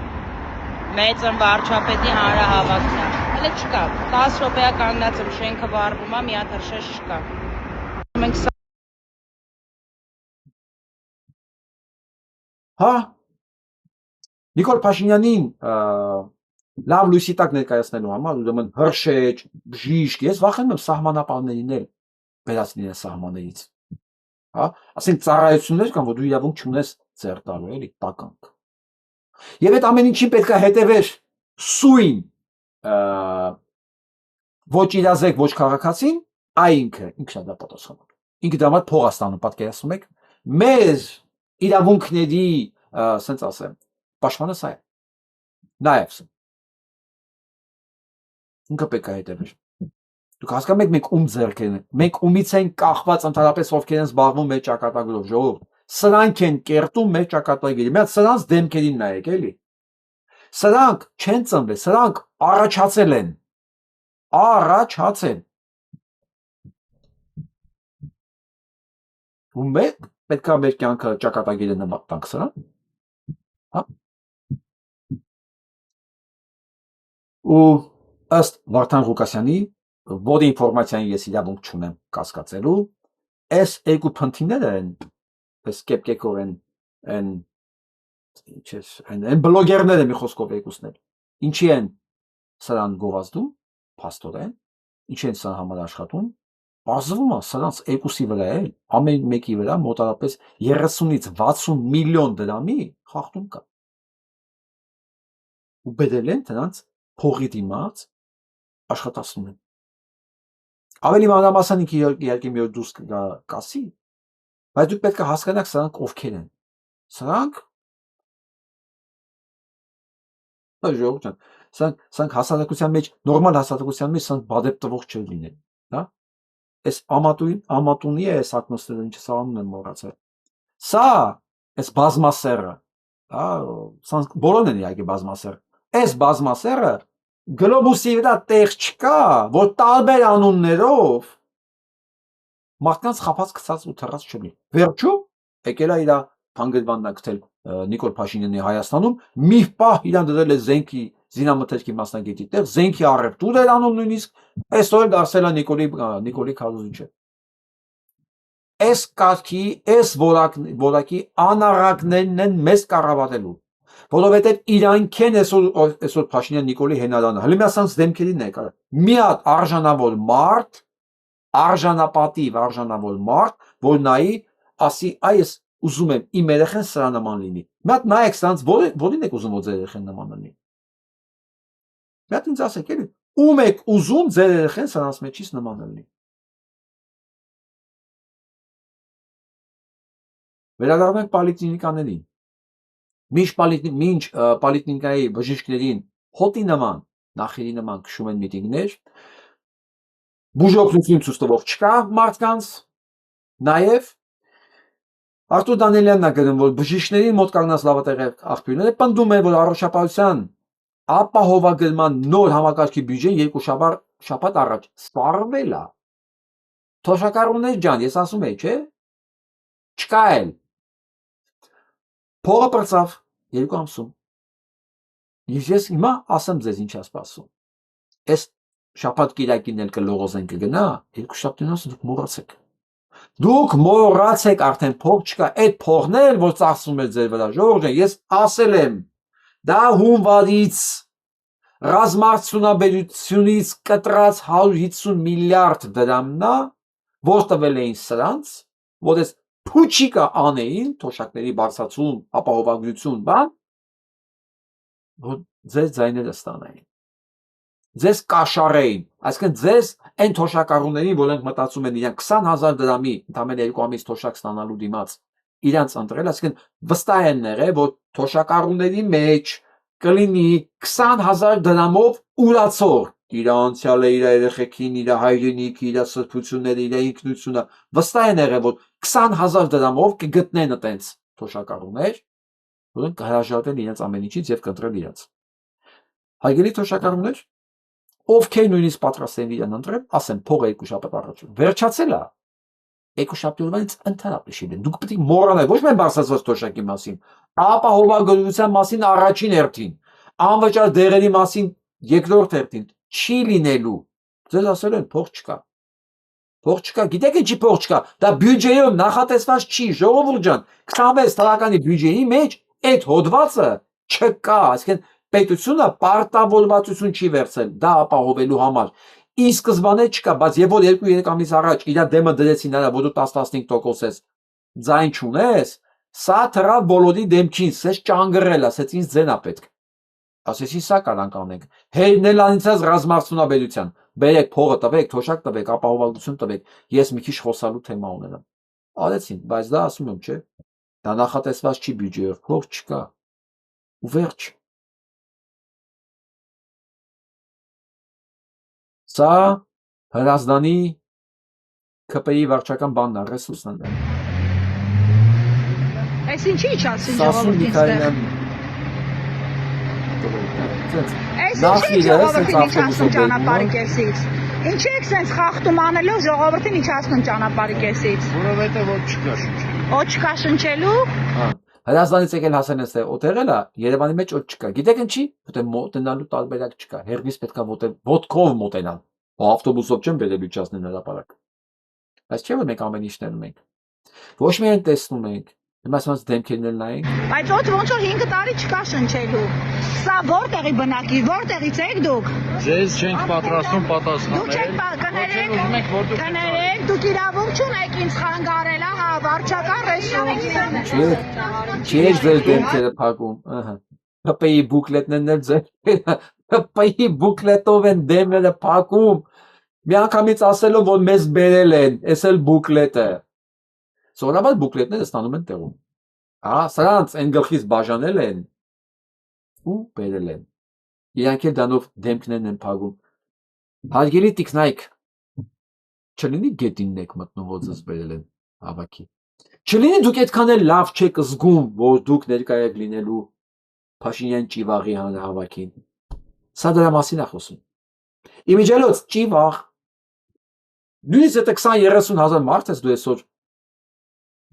մեծ վարչապետի հանրահավաքն է։ Հələ չկա, 10 րոպեա կանգնած եմ, շենքը վառվում է, մի հատ հրշեջ չկա։ Մենք Հա։ Նիկոլ Փաշինյանին լավ լույսի տակ ներկայացնելու համար ուրեմն հրշեջ, բժիշկ, ես վախենում եմ սահմանապահներին էլ վերացնել են սահմաններից։ Հա, ասենք ծառայություններ կան, որ դու իրավունք չունես ձեռ տալու, էլի, տականք։ Եվ այդ ամեն ինչին պետք է հետևեր սույն ոչ իրազեկ, ոչ քաղաքացին, այ ինքն է դա պատասխանում։ Ինքը դա համար փող է ստանում, պատկերացնում եք։ Մեր իրավունքների, ասենց ասեմ, պաշտպանը սա է։ Նայեք։ Ինքը պետք է հետևել։ Դուք հասկանում եք մենք ում ձեռքերն են, մենք ումից են կախված ընդհանրապես ովքեր են զբաղվում մեր ճակատագրով, ժողովուրդ։ Սրանք են կերտում մեր ճակատագրերը։ Մի հատ սրանց դեմքերին նայեք, էլի։ Սրանք չեն ծնվել, սրանք առաջացել են։ Առաջացել։ Ու մենք պետք է մեր կյանքը ճակատագիրը նման տանք սրան։ Հա։ Ու ըստ Վարդան Ղուկասյանի որի ինֆորմացիային ես իրավունք չունեմ կասկածելու, այս երկու փնթիները են, այս կեպկեկորեն են բլոգերները մի խոսքով երկուսն են։ Ինչի են սրան գովազդում, փաստորեն, ինչի են սրան համար աշխատում, բազվում է սրանց երկուսի վրա էլ, ամեն մեկի վրա մոտավորապես 30-ից 60 միլիոն դրամի խախտում կա։ Ու բերել են դրանց փողի դիմաց աշխատացնում են։ Ավելի մանրամասն իհարկե մի օր դուրս կասի, բայց դուք պետք է հասկանաք սրանք ովքեր են։ Սրանք սրանք հասարակության մեջ, նորմալ հասարակության մեջ սրանք բադեպ տվող չեն լինել, հա։ Այս ամատունի է այս ակնոստերը, ինչը սանում են մոռացել։ Սա այս բազմասերը, հա, սրանք բոլորն են իհարկե բազմասեր։ Այս բազմասերը գլոբուսի վրա տեղ չկա, որ տարբեր անուններով մարդկանց խափած գցած ու թռած չլինի։ Վերջում եկել է իր փանգրվանն գտել Նիկոլ Փաշինյանի Հայաստանում, մի պահ իրան դրել է զենքի զինամթերքի մասնագետի տեղ, զենքի առևտուր էր անում նույնիսկ, այսօր դարձել է Նիկոլի քարոզիչը։ Այս կարգի, այս որակի անառակներն են մեզ կառավարելու, որովհետև իրանք են այսօր Փաշինյան Նիկոլի հենարանը։ Հələ մի ասած դեմքերին է կար։ Մի հատ արժանավոր մարդ, արժանապատիվ արժանավոր մարդ, որ նայի, ասի, այս ուզում եմ իմ երեխան սրա նման լինի։ Մի հատ նայեք սրանց, որին եք ուզում որ ձեր երեխան նման լինի։ Մի հատ ինձ ասեք, էլի, ում եք ուզում ձեր երեխան սրանց մեջից նման լինի։ Վերադառնանք պոլիկլինիկաներին։ Մինչ պոլիկլինիկայի բժիշկներին հոտի նման, նախերի նման քշում են միտինգներ, բուժօգնություն ցույց տվող չկա մարդկանց, նաև Արտուր Դանիելյանն է գրում, որ բժիշկներին մոտ կանգնած լավատեղի աղբյուրները պնդում են, որ առողջապահության ապահովագրման նոր համակարգի բյուջեն երկու շաբաթ առաջ սպառվել է։ Թոշակառուներ ջան, ես ասում եմ, չէ՞։ Չկա էլ։ Փողը պրծավ 2 ամսում։ Ես հիմա ասեմ ձեզ ինչ է սպասում։ Այս շաբաթ կիրակին էլ կլողոզեն կգնա, 2 շաբթին ասում դուք մոռացեք։ Դուք մոռացեք արդեն փող չկա, այդ փողն էլ որ ծախսվում է ձեր վրա, ժողովուրդ, ես ասել եմ, դա հունվարից ռազմարտությունից կտրած 150 միլիարդ դրամն է, որ տվել էին սրանց, որ այս փուչիկը անեին, թոշակների բարձրացում, ապահովագրություն, բան, որ ձեր ձայները ստանային, ձեզ կաշառեին, այսինքն ձեզ այն թոշակառուներին, որոնք մտածում են իրենք 20,000 դրամի ընդամենը 2 ամիս թոշակ ստանալու դիմաց, իրանց ընտրել, այսինքն վստահ են եղել, որ թոշակառուների մեջ կլինի 20,000 դրամով ուրացող, իր անցյալը, իր երեխեքին, իր հայրենիքը, իր սրբությունները, իր ինքնությունը, վստահ են եղել, որ 20,000 դրամով կգտնեն այտենց թոշակառուներ, որոնք կհրաժարվեն իրենց ամեն ինչից եւ կընտրեն իրենց։ Հարգելի թոշակառուներ, ովքեր նույնիսկ պատրաստ են իրեն ընտրել, ասեմ, փողը 2 շաբաթ առաջ վերջացել է, 2 շաբթի օրվանից ընդհանրապես չի լինի։ Դուք պետք է մոռանալ ոչ միայն բարձրացված թոշակի մասին, ապահովագրության մասին առաջին հերթին, անվճար դեղերի մասին երկրորդ հերթին, չի լինելու։ Ձեզ ասել են փող չկա։ Փող չկա, գիտեք ինչի փող չկա, դա բյուջեով նախատեսված չի, ժողովուրդ ջան, 26 թվականի բյուջեի մեջ այդ հոդվածը չկա, այսինքն պետությունը պարտավորվածություն չի վերցել դա ապահովելու համար։ Ի սկզբանե չկա, բայց եւ որ 2-3 ամիս առաջ իր դեմը դրեցին արա, որ դու 10-15% ես, ձայն չունես, սա թռավ բոլորի դեմքին, սես ճանգռել, ասեց ինձ ձենա պետք։ Ասեցի սա կարանք անենք։ Հերնել անցած ռազմարտությունաբերության։ Բերեք փողը տվեք, թոշակ տվեք, ապահովագրություն տվեք, ես մի քիչ խոսալու թեմա ունենամ։ Արեցին, բայց դա ասում եմ, չէ։ Դա նախատեսված չի բյուջեով, փող չկա։ Ու վերջ։ Սա Հրազդանի ԿՊ-ի վարչական բանն է, ռեսուրսն է։ Այս ինչի՞ չասին Սասուն ժողովրդին Միքայելյան Այս Նախ ինչի՞ իրը ժողովրդին սենց իջացնում ավտոբուսով ճանապարհի բերում, կեսից։ Ինչի՞ եք սենց խախտում անելով ժողովրդին իջացնում ճանապարհի կեսից։ Որովհետև ոչ չկա շնչի։ Օ չկա շնչելու։ Հրազդանից եկել հասեն էստեղ օտեղել է, Երևանի մեջ օդ չկա։ Գիտեք ինչի՞, որտեղ մոտենալու տարբերակ չկա։ Հերվից պետքա ոտքով մոտենալ։ Ավտոբուսով չեմ բերելու իջացնել հրապարակ։ Բայց չէ՞ որ մենք ամեն ինչ ներում ենք։ Ոչ միայն տեսնում ենք, հիմա ասած դեմքերն էլ նայենք։ Բայց ոնց որ 5 տարի չկա շնչելու։ Սա որտեղի բնակի, որտեղից եք դուք։ Ձեզ չենք պատրաստում Դուք չեք պատասխանել։ կներեք, դուք իրավունք չունեք ինձ խանգարել, ահա, վարչական ռեսուրս։ Չի ձեր դեմքերը փակում, ըհը։ ՀՊ-ի բուկլետներն էլ ձեր ՀՊ-ի բուկլետով են դեմները փակում։ Միանգամից ասելով որ մեզ բերել են, էս էլ բուկլետը։ Սովորաբար բուկլետները ստանում են տեղում։ Ահա, սրանց այն գլխից բաժանել են ու բերել են։ Իրանք էլ դանով դեմքներն են փակում։ Հարգելի տիկնայք, չլինի գետինն եք մտնում, որ ձեզ բերել են հավաքի։ Չլինի դուք այդքան էլ լավ չեք զգում, որ դուք ներկա եք լինելու Փաշինյան ճիվաղի հանրահավաքին։ Սա դրա մասին է խոսում։ Իմիջիայլոց ճիվաղ։ Նույնիսկ եթե 20-30 հազար մարդ ես դու այսօր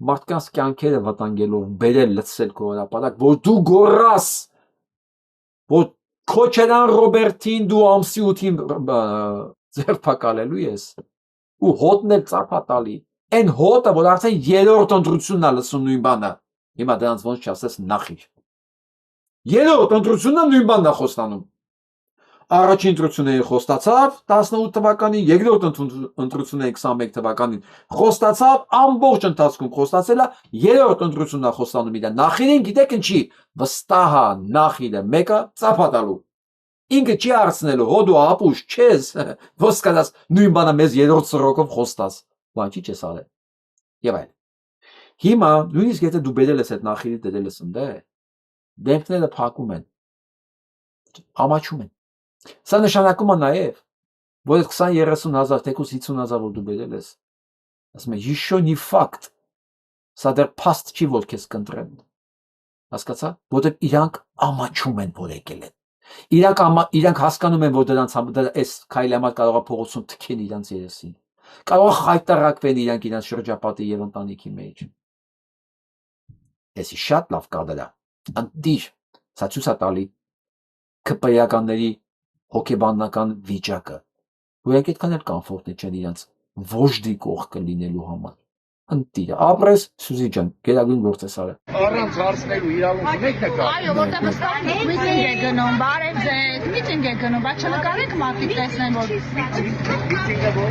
մարդկանց կյանքերը վտանգելով բերել լցել քո հրապարակ, որ դու գոռաս, որ Քոչարյան Ռոբերտին դու ամսի 8-ին ձերբակալելու ես ու հոտն էլ ծափատալի։ Այն հոտը, որ արդեն երրորդ ընտրությունն է լսում նույն բանը։ Հիմա դրանց ոնց չասես նախիր։ Երրորդ ընտրությունն նույն բանն է խոստանում։ Առաջին ընտրությունները խոստացավ 18 թվականին, երկրորդ ընտրությունները 21 թվականին խոստացավ, ամբողջ ընթացքում խոստացել է, երրորդ ընտրությունն է խոստանում իր նախիրին, գիտեք ինչի, վստահ է նախիրը մեկը ծափատալու։ Ինքը չի հարցնելու, հո դու ապուշ չես, ոնց կասես նույն բանը մեզ երրորդ սրոկով խոստաս, բան չի չես արել։ Եվ այլ։ Հիմա նույնիսկ եթե դու բերել ես այդ նախիրի դրել ես ընդ, դեմքները փակում են, ամաչում են։ Սա նշանակում է նաև, որ 20-30 հազար, թեկուզ 50 հազար որ դու բերել ես, ասում է еще не факт, սա դեռ փաստ չի որ քեզ կընտրեն, հասկացա, որտեղ իրանք ամաչում են որ եկել են, իրանք հասկանում են որ դրանց այս քայլի համար կարող է փողոցում թքեն իրանց երեսին, կարող է խայտարակվեն իրանք իրանց շրջապատի եւ ընտանիքի մեջ, էսի շատ լավ կադր է, ընտիր, սա ցույց է տալի ԿՊ-ականների հոգեբանական վիճակը, որ եք այդքան էլ կոմֆորտներ չեն իրանց ոժդի կողքը լինելու համար։ Ընտիրը, ապրես Սյուզի ջան, գերագույն գործ ես արել։ Առանց հարցնելու իրավունք ունեք նկատի։ Այո, որտեղ վստահ եք միտինգ է գնում, բարև ձեզ, միտինգ է գնում, բայց չնկարեք մարդիկ տեսնեն որ Միտինգը որ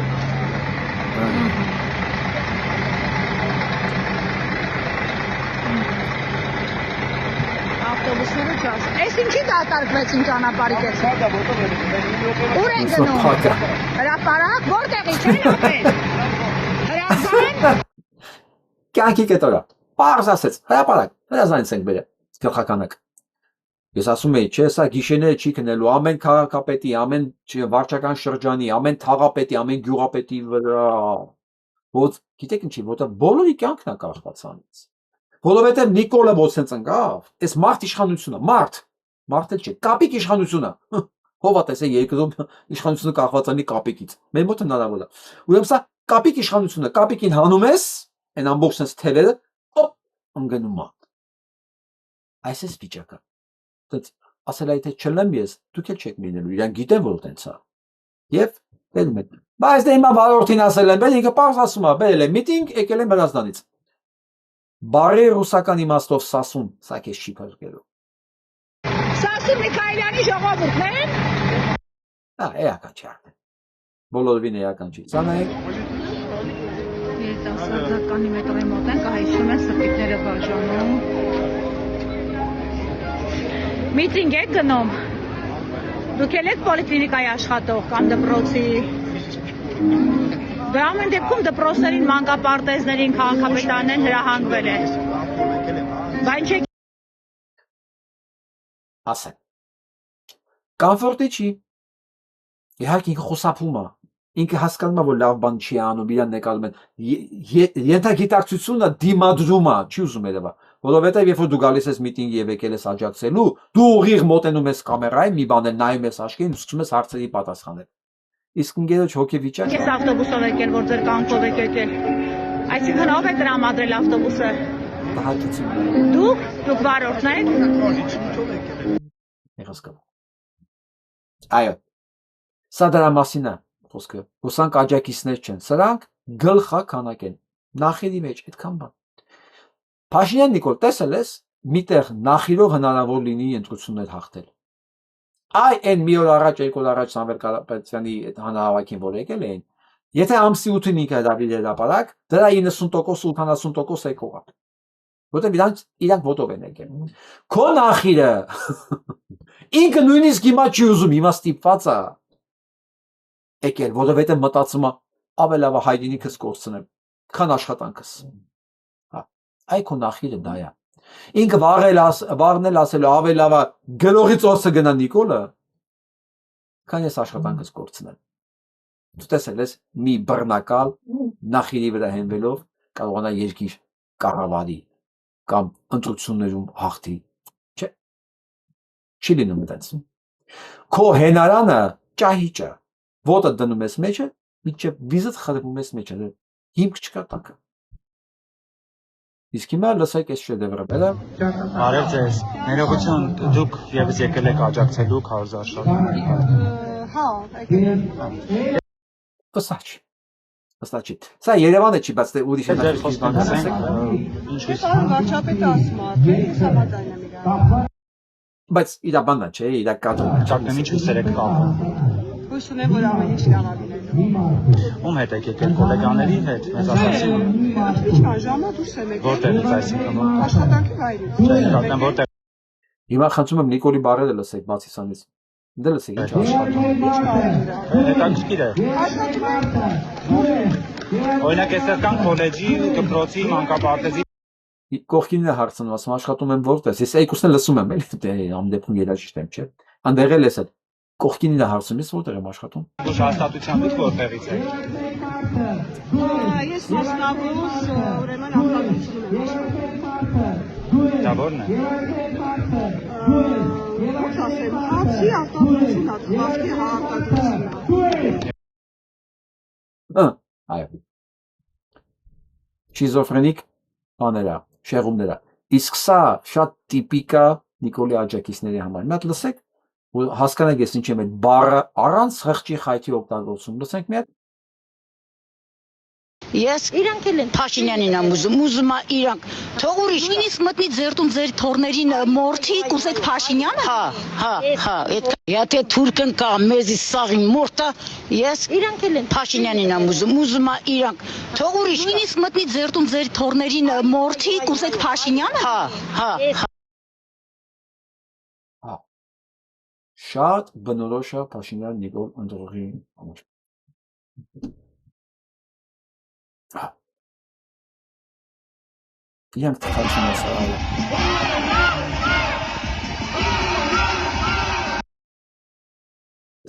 ավտոբուսները չաս։ Այս ինչի դատարկվեցին ճանապարհի կեսից։ Դա ոտով է։ Ուր են գնում։ Հրապարակ, որտեղի չէ՞ ապել։ Հրազդան։ Կյանքի կետորա, պարզ ասեց, հրապարակ, հրազանից ենք բերել, գլխականակ։ Ես ասում էի, չէ, սա գիշերները չի քնելու, ամեն քաղաքապետի, ամեն վարչական շրջանի, ամեն թաղապետի, ամեն գյուղապետի վրա։ Ոնց, գիտեք ինչի, որտեղ բոլորի կյանքն է կախված անից։ Որովհետև Նիկոլը ոնց ընկավ, այս մարդ իշխանությունը, մարդ էլ չէ, կապիկ իշխանությունը։ Հովա տեսեք երկրում իշխանությունը կախված անի կապիկից։ Մեր մոտ հնարավոր է։ Ուրեմն սա կապիկ իշխանությունը, կապիկին հանում ես, այն ամբողջ sense թևերը, օպ, ընկնում է։ Այս էս վիճակը։ Դից ասել այդ չլեմ ես, դուք էլ չեք լինելու, իրան գիտեն որ տենց է։ Եվ բերում են։ Բայց դե հիմա վարորդին ասել են, բեր ինքը պարզ ասում է, բերել է միտինգ, եկել են Հրազդանից։ Բարի ռուսական իմաստով Սասուն, սա քեզ չի փրկելու։ Սասուն Միքայելյանի ժողովուրդն են։ Հա, էական չի արդեն։ Բոլորովին էական չի։ Սա նայեք։ Երիտասարդականի մետրոյի մոտ են, կահիշում են սպիտները բաժանում։ Միտինգ եք գնում։ Դուք եք պոլիկլինիկայի աշխատող կամ դպրոցի։ Դե ամեն դեպքում դպրոցներին, մանկապարտեզներին, քաղաքապետարներին հրահանգվել է։ Բայց չեք Ասեն։ Կոմֆորտի չի։ Իհարկե ինքը խոսափում է, ինքը հասկանում է, որ լավ բան չի անում, իրան նկատում են։ Ենթագիտակցությունը դիմադրում է, չի ուզում երևա, որովհետև երբ որ դու գալիս ես միտինգի եւ եկել ես աջակցելու, դու ուղիղ մոտենում ես կամերային, մի բան էլ նայում ես աչքին, սկսում ես հարցերի պատասխանել։ Իսկ ընկերոջ հոգեվիճակը Ես ավտոբուսով եկել, որ ձեր կանքով եք եկել։ Այսինքն ով է տրամադրել ավտոբուսը։ տհաճությունն Դուք վարորդն եք։ է։ Այո, սա դրա մասին է խոսքը, հուսանք աջակիցներ չեն, սրանք գլխաքանակ են, նախերի մեջ այդքան բան։ Փաշինյան Նիկոլ, տեսել ես, միտեղ նախիրով հնարավոր լինի ընտրություններ հաղթել։ Այ այն մի օր առաջ, երկու օր առաջ Սամվել Կարապետյանի հանրահավաքին, որ եկել էին, եթե ամսի 8-ին ինքը հրավիրել հրապարակ, դրա 90%-80% եկող է։ Որտեղ իրանք ոտով են եկել։ Քո նախիրը ինքը նույնիսկ հիմա չի ուզում, հիմա ստիպված է եկել, որովհետև մտածում է ավելավա հայրենիքս կորցնեմ, քան աշխատանքս։ Հա, այ քո նախիրը դա է։ Ինքը վաղն էլ ասելու ավելավա գրողից օսը գնա Նիկոլը, քան ես աշխատանքս կորցնեմ։ Դու տեսել ես մի բռնակալ նախիրի վրա հենվելով կարողանա երկիր կառավարի կամ ընտրություններում հաղթի։ Չէ։ Չի լինում այդպես։ Քո հենարանը ճահիճ է, ոտը դնում ես մեջը, մինչև վիզդ խրվում ես մեջը, հիմք չկա տակը։ Իսկ հիմա լսեք այս շեդևրը, բերա։ Բարև ձեզ։ Ներողություն, դուք եւս եկել եք աջակցելու քարոզ աշխարհը։ Հա, եկել եմ։ Վստահ չի։ Վստահ չի։ Սա Երևանը չի, բայց դե ուրիշ Ձեր խոսքն ասենք, ինչ է։ Վարչապետը ասում է, ես համաձայն եմ իրար։ Բայց իր բանն չէ, իր կադրը։ Ճակտեմ ինչ հույսեր եք կապում։ Հույս ունեմ, որ ամեն ինչ լավ լինելու։ Ում հետ եք եկել գոլեգաների հետ, մեզ ասացին։ Ինչքան ժամը դուրս եմ եկել։ Որտեղից այսինքն։ Աշխատանքի վայրից։ Չէ, ճակտեմ որտեղ։ Հիմա խնդրում եմ Նիկոլի բարերը լսեք, բացի սանից։ Դե լսեք, ինչ աշխատում։ Հետաքրքիր է։ Օրինակ այսօր կան քոլեջի, դպրոցի, մանկապարտեզի Կողքինն է հարցնում, ասում աշխատում եմ որտես։ Ես երկուսն էլ լսում եմ, էլի դե ամ դեպքում երաժիշտ եմ, չէ։ Անդեղել ես այդ կողքինն է հարցում, ես որտեղ եմ աշխատում։ Դուք հաստատության դուք որտեղից եք։ Ես մասնավորս ուրեմն արտադրություն եմ աշխատում։ Դա ո՞րն է։ Ոնց ասեմ, հացի արտադրություն է, ծխախտի արտադրություն է։ Այո։ Շիզոֆրենիկ բաները, շեղումները։ Իսկ սա շատ տիպիկ է Նիկոլի աջակիցների համար։ Մի հատ լսեք, որ հասկանաք ես ինչ եմ այդ բառը առանց խղճի խայթի օգտագործում։ Լսենք մի հատ։ Ես իրանք էլ են Փաշինյանին եմ ուզում է իրանք թող ուրիշ նույնիսկ մտնի ձերտում ձեր թորներին մորթի կուզեք Փաշինյանը հա այդ եթե թուրքն կա մեզի սաղի մորտա ես իրանք էլ են Փաշինյանին եմ ուզում է իրանք թող ուրիշ նույնիսկ մտնի ձերտում ձեր թորներին մորթի կուզեք Փաշինյանը հա Շատ բնորոշ է Փաշինյան Նիկոլ ընտրողի համար։ Իրանք թխացում է սարալը։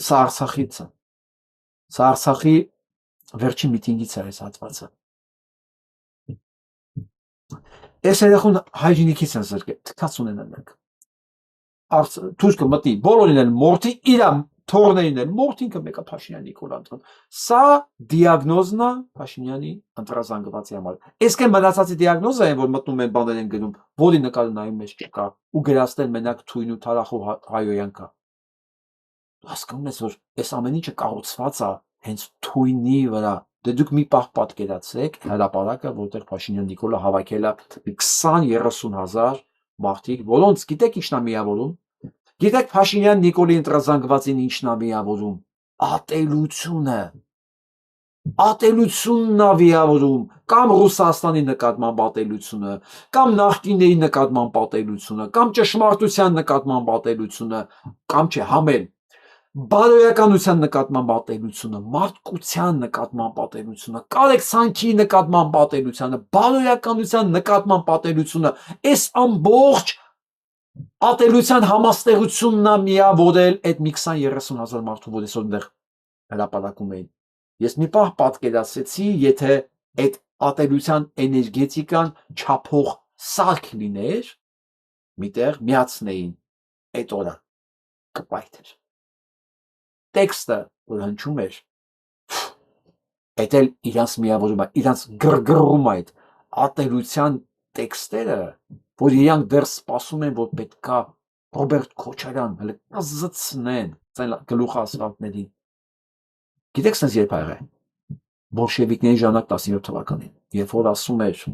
Սա Արցախից է։ Սա Արցախի վերջին միտինգից է այս հատվածը։ Այս երեխուն հայրենիքից են զրկել, թքած ունեն նրանք։ Թուրքը մտնի, բոլորին են մորթի, իրան թորներին են մորթ, ինքը մեկը Փաշինյան Նիկոլ ընտրում։ Սա դիագնոզն է Փաշինյանի ընտրազանգվածի համար։ Իսկ այն մնացածի դիագնոզը են, որ մտնում են բաներ են գնում, որի նկարը նայում մեջ չկա, ու գրաստել մենակ թույն ու թարախ ու հայոյան կա։ Հասկանում ես, որ այս ամեն ինչը կառուցված է հենց թույնի վրա։ Դե դուք մի պահ պատկերացրեք հրապարակը, որտեղ Փաշինյան Նիկոլը հավաքել է 20-30 հազար մարդիկ, որոնց գիտեք ինչն է միավորում։ Գիտեք Փաշինյան Նիկոլի ընտրազանգվածին ինչն է միավորում։ Ատելությունը։ Ատելությունն է միավորում, կամ Ռուսաստանի նկատմամբ ատելությունը, կամ նախկինների նկատմամբ ատելությունը, կամ ճշմարտության նկատմամբ ատելությունը, կամ չէ, համել բարոյականության նկատմամբ ատելությունը, մարդկության նկատմամբ ատելությունը, կարեկցանքի նկատմամբ ատելությունը, բարոյականության նկատմամբ ատելությունը, այս ամբողջ ատելության համաստեղությունն է միավորել այդ մի 20-30 հազար մարդու, որ այսօր դեռ հրապարակում էին։ Ես մի պահ պատկերացրեցի, եթե այդ ատելության էներգետիկան չափող սարք լիներ, միտեղ միացնեին այդ օրը կպայթ էր։ Տեքստը, որ հնչում էր, այդ էլ իրանց միավորում է, իրանց գրգռում այդ ատելության տեքստերը, որ իրանք դեռ սպասում են, որ պետքա Ռոբերտ Քոչարյան հələ կզծնեն գլուխ ասֆալտներին։ Գիտեք sense երբ ա եղել։ Բոլշևիկների ժամանակ 17 թվականին, երբ որ ասում էր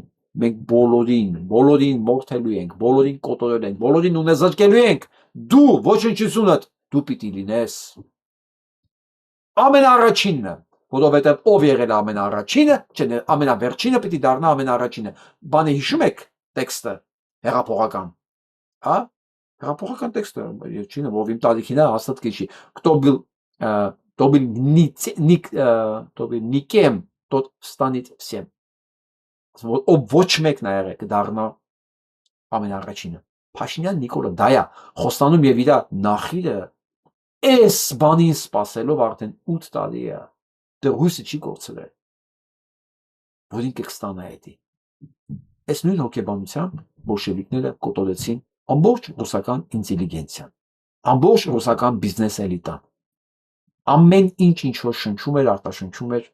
մենք բոլորին մորթելու ենք, բոլորին կոտորել ենք, բոլորին ունեզրկելու ենք, դու ոչնչությունդ դու պիտի լինես ամենաառաջինը, որովհետև ով եղել է ամենաառաջինը, չէ, ամենավերջինը պիտի դառնա ամենաառաջինը։ Բանը հիշում եք տեքստը հեղափոխական, հա? Հեղափոխական տեքստը, չինը, ով իմ տարիքին է, հաստատ կհիշի, кто был никем, тот станет всем. Ով ոչ մեկն է եղել կդառնա ամենաառաջինը։ Փաշինյան Նիկոլը դա է խոստանում եւ իր նախիրը այս բանին սпасելով արդեն 8 տարի է։ Դեռ հույսը չի կորցրել։ Որին կստանա էդի։ Այս նույն հոգեբանությամբ բոլշևիկները կոտորեցին ամբողջ ռուսական ինտելիգենցիան, ամբողջ ռուսական բիզնես էլիտան։ Ամեն ինչ որ շնչում էր, արտաշնչում էր,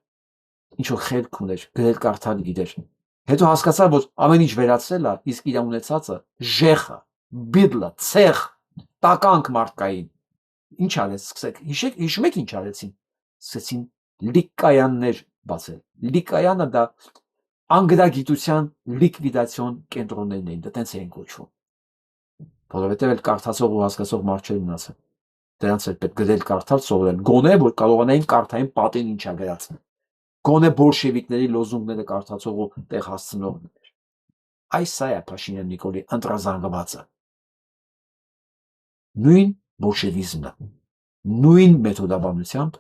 ինչ որ խելք ուներ, գրել կարդալ գիտեր։ Հետո հասկացա, որ ամեն ինչ վերացրել է, իսկ իր ունեցածը ժեխը, բիդլը, ցեխ, տականք մարդկային։ Ինչ արեց, սկսեք, հիշում եք ինչ արեցին։ Սկսեցին լիկկայաններ բացել։ Լիկկայանը դա անգրագիտության լիկվիդացիոն կենտրոններն էին, դա տենց էին կոչվում։ Որովհետև էլ կարդացող ու հասկացող մարդ չէր մնացել։ Դրանց էլ պետք գրել կարդալ սովորել, գոնե որ կարողանային կարդային պատին ինչա գրած։ Գոնե բոլշևիկների լոզունգները կարդացող ու տեղ հասցնողներ։ Այս սա է Փաշինյան Նիկոլի ընտրազանգվածը։ Նույն բոլշևիզմը, նույն մեթոդաբանությամբ,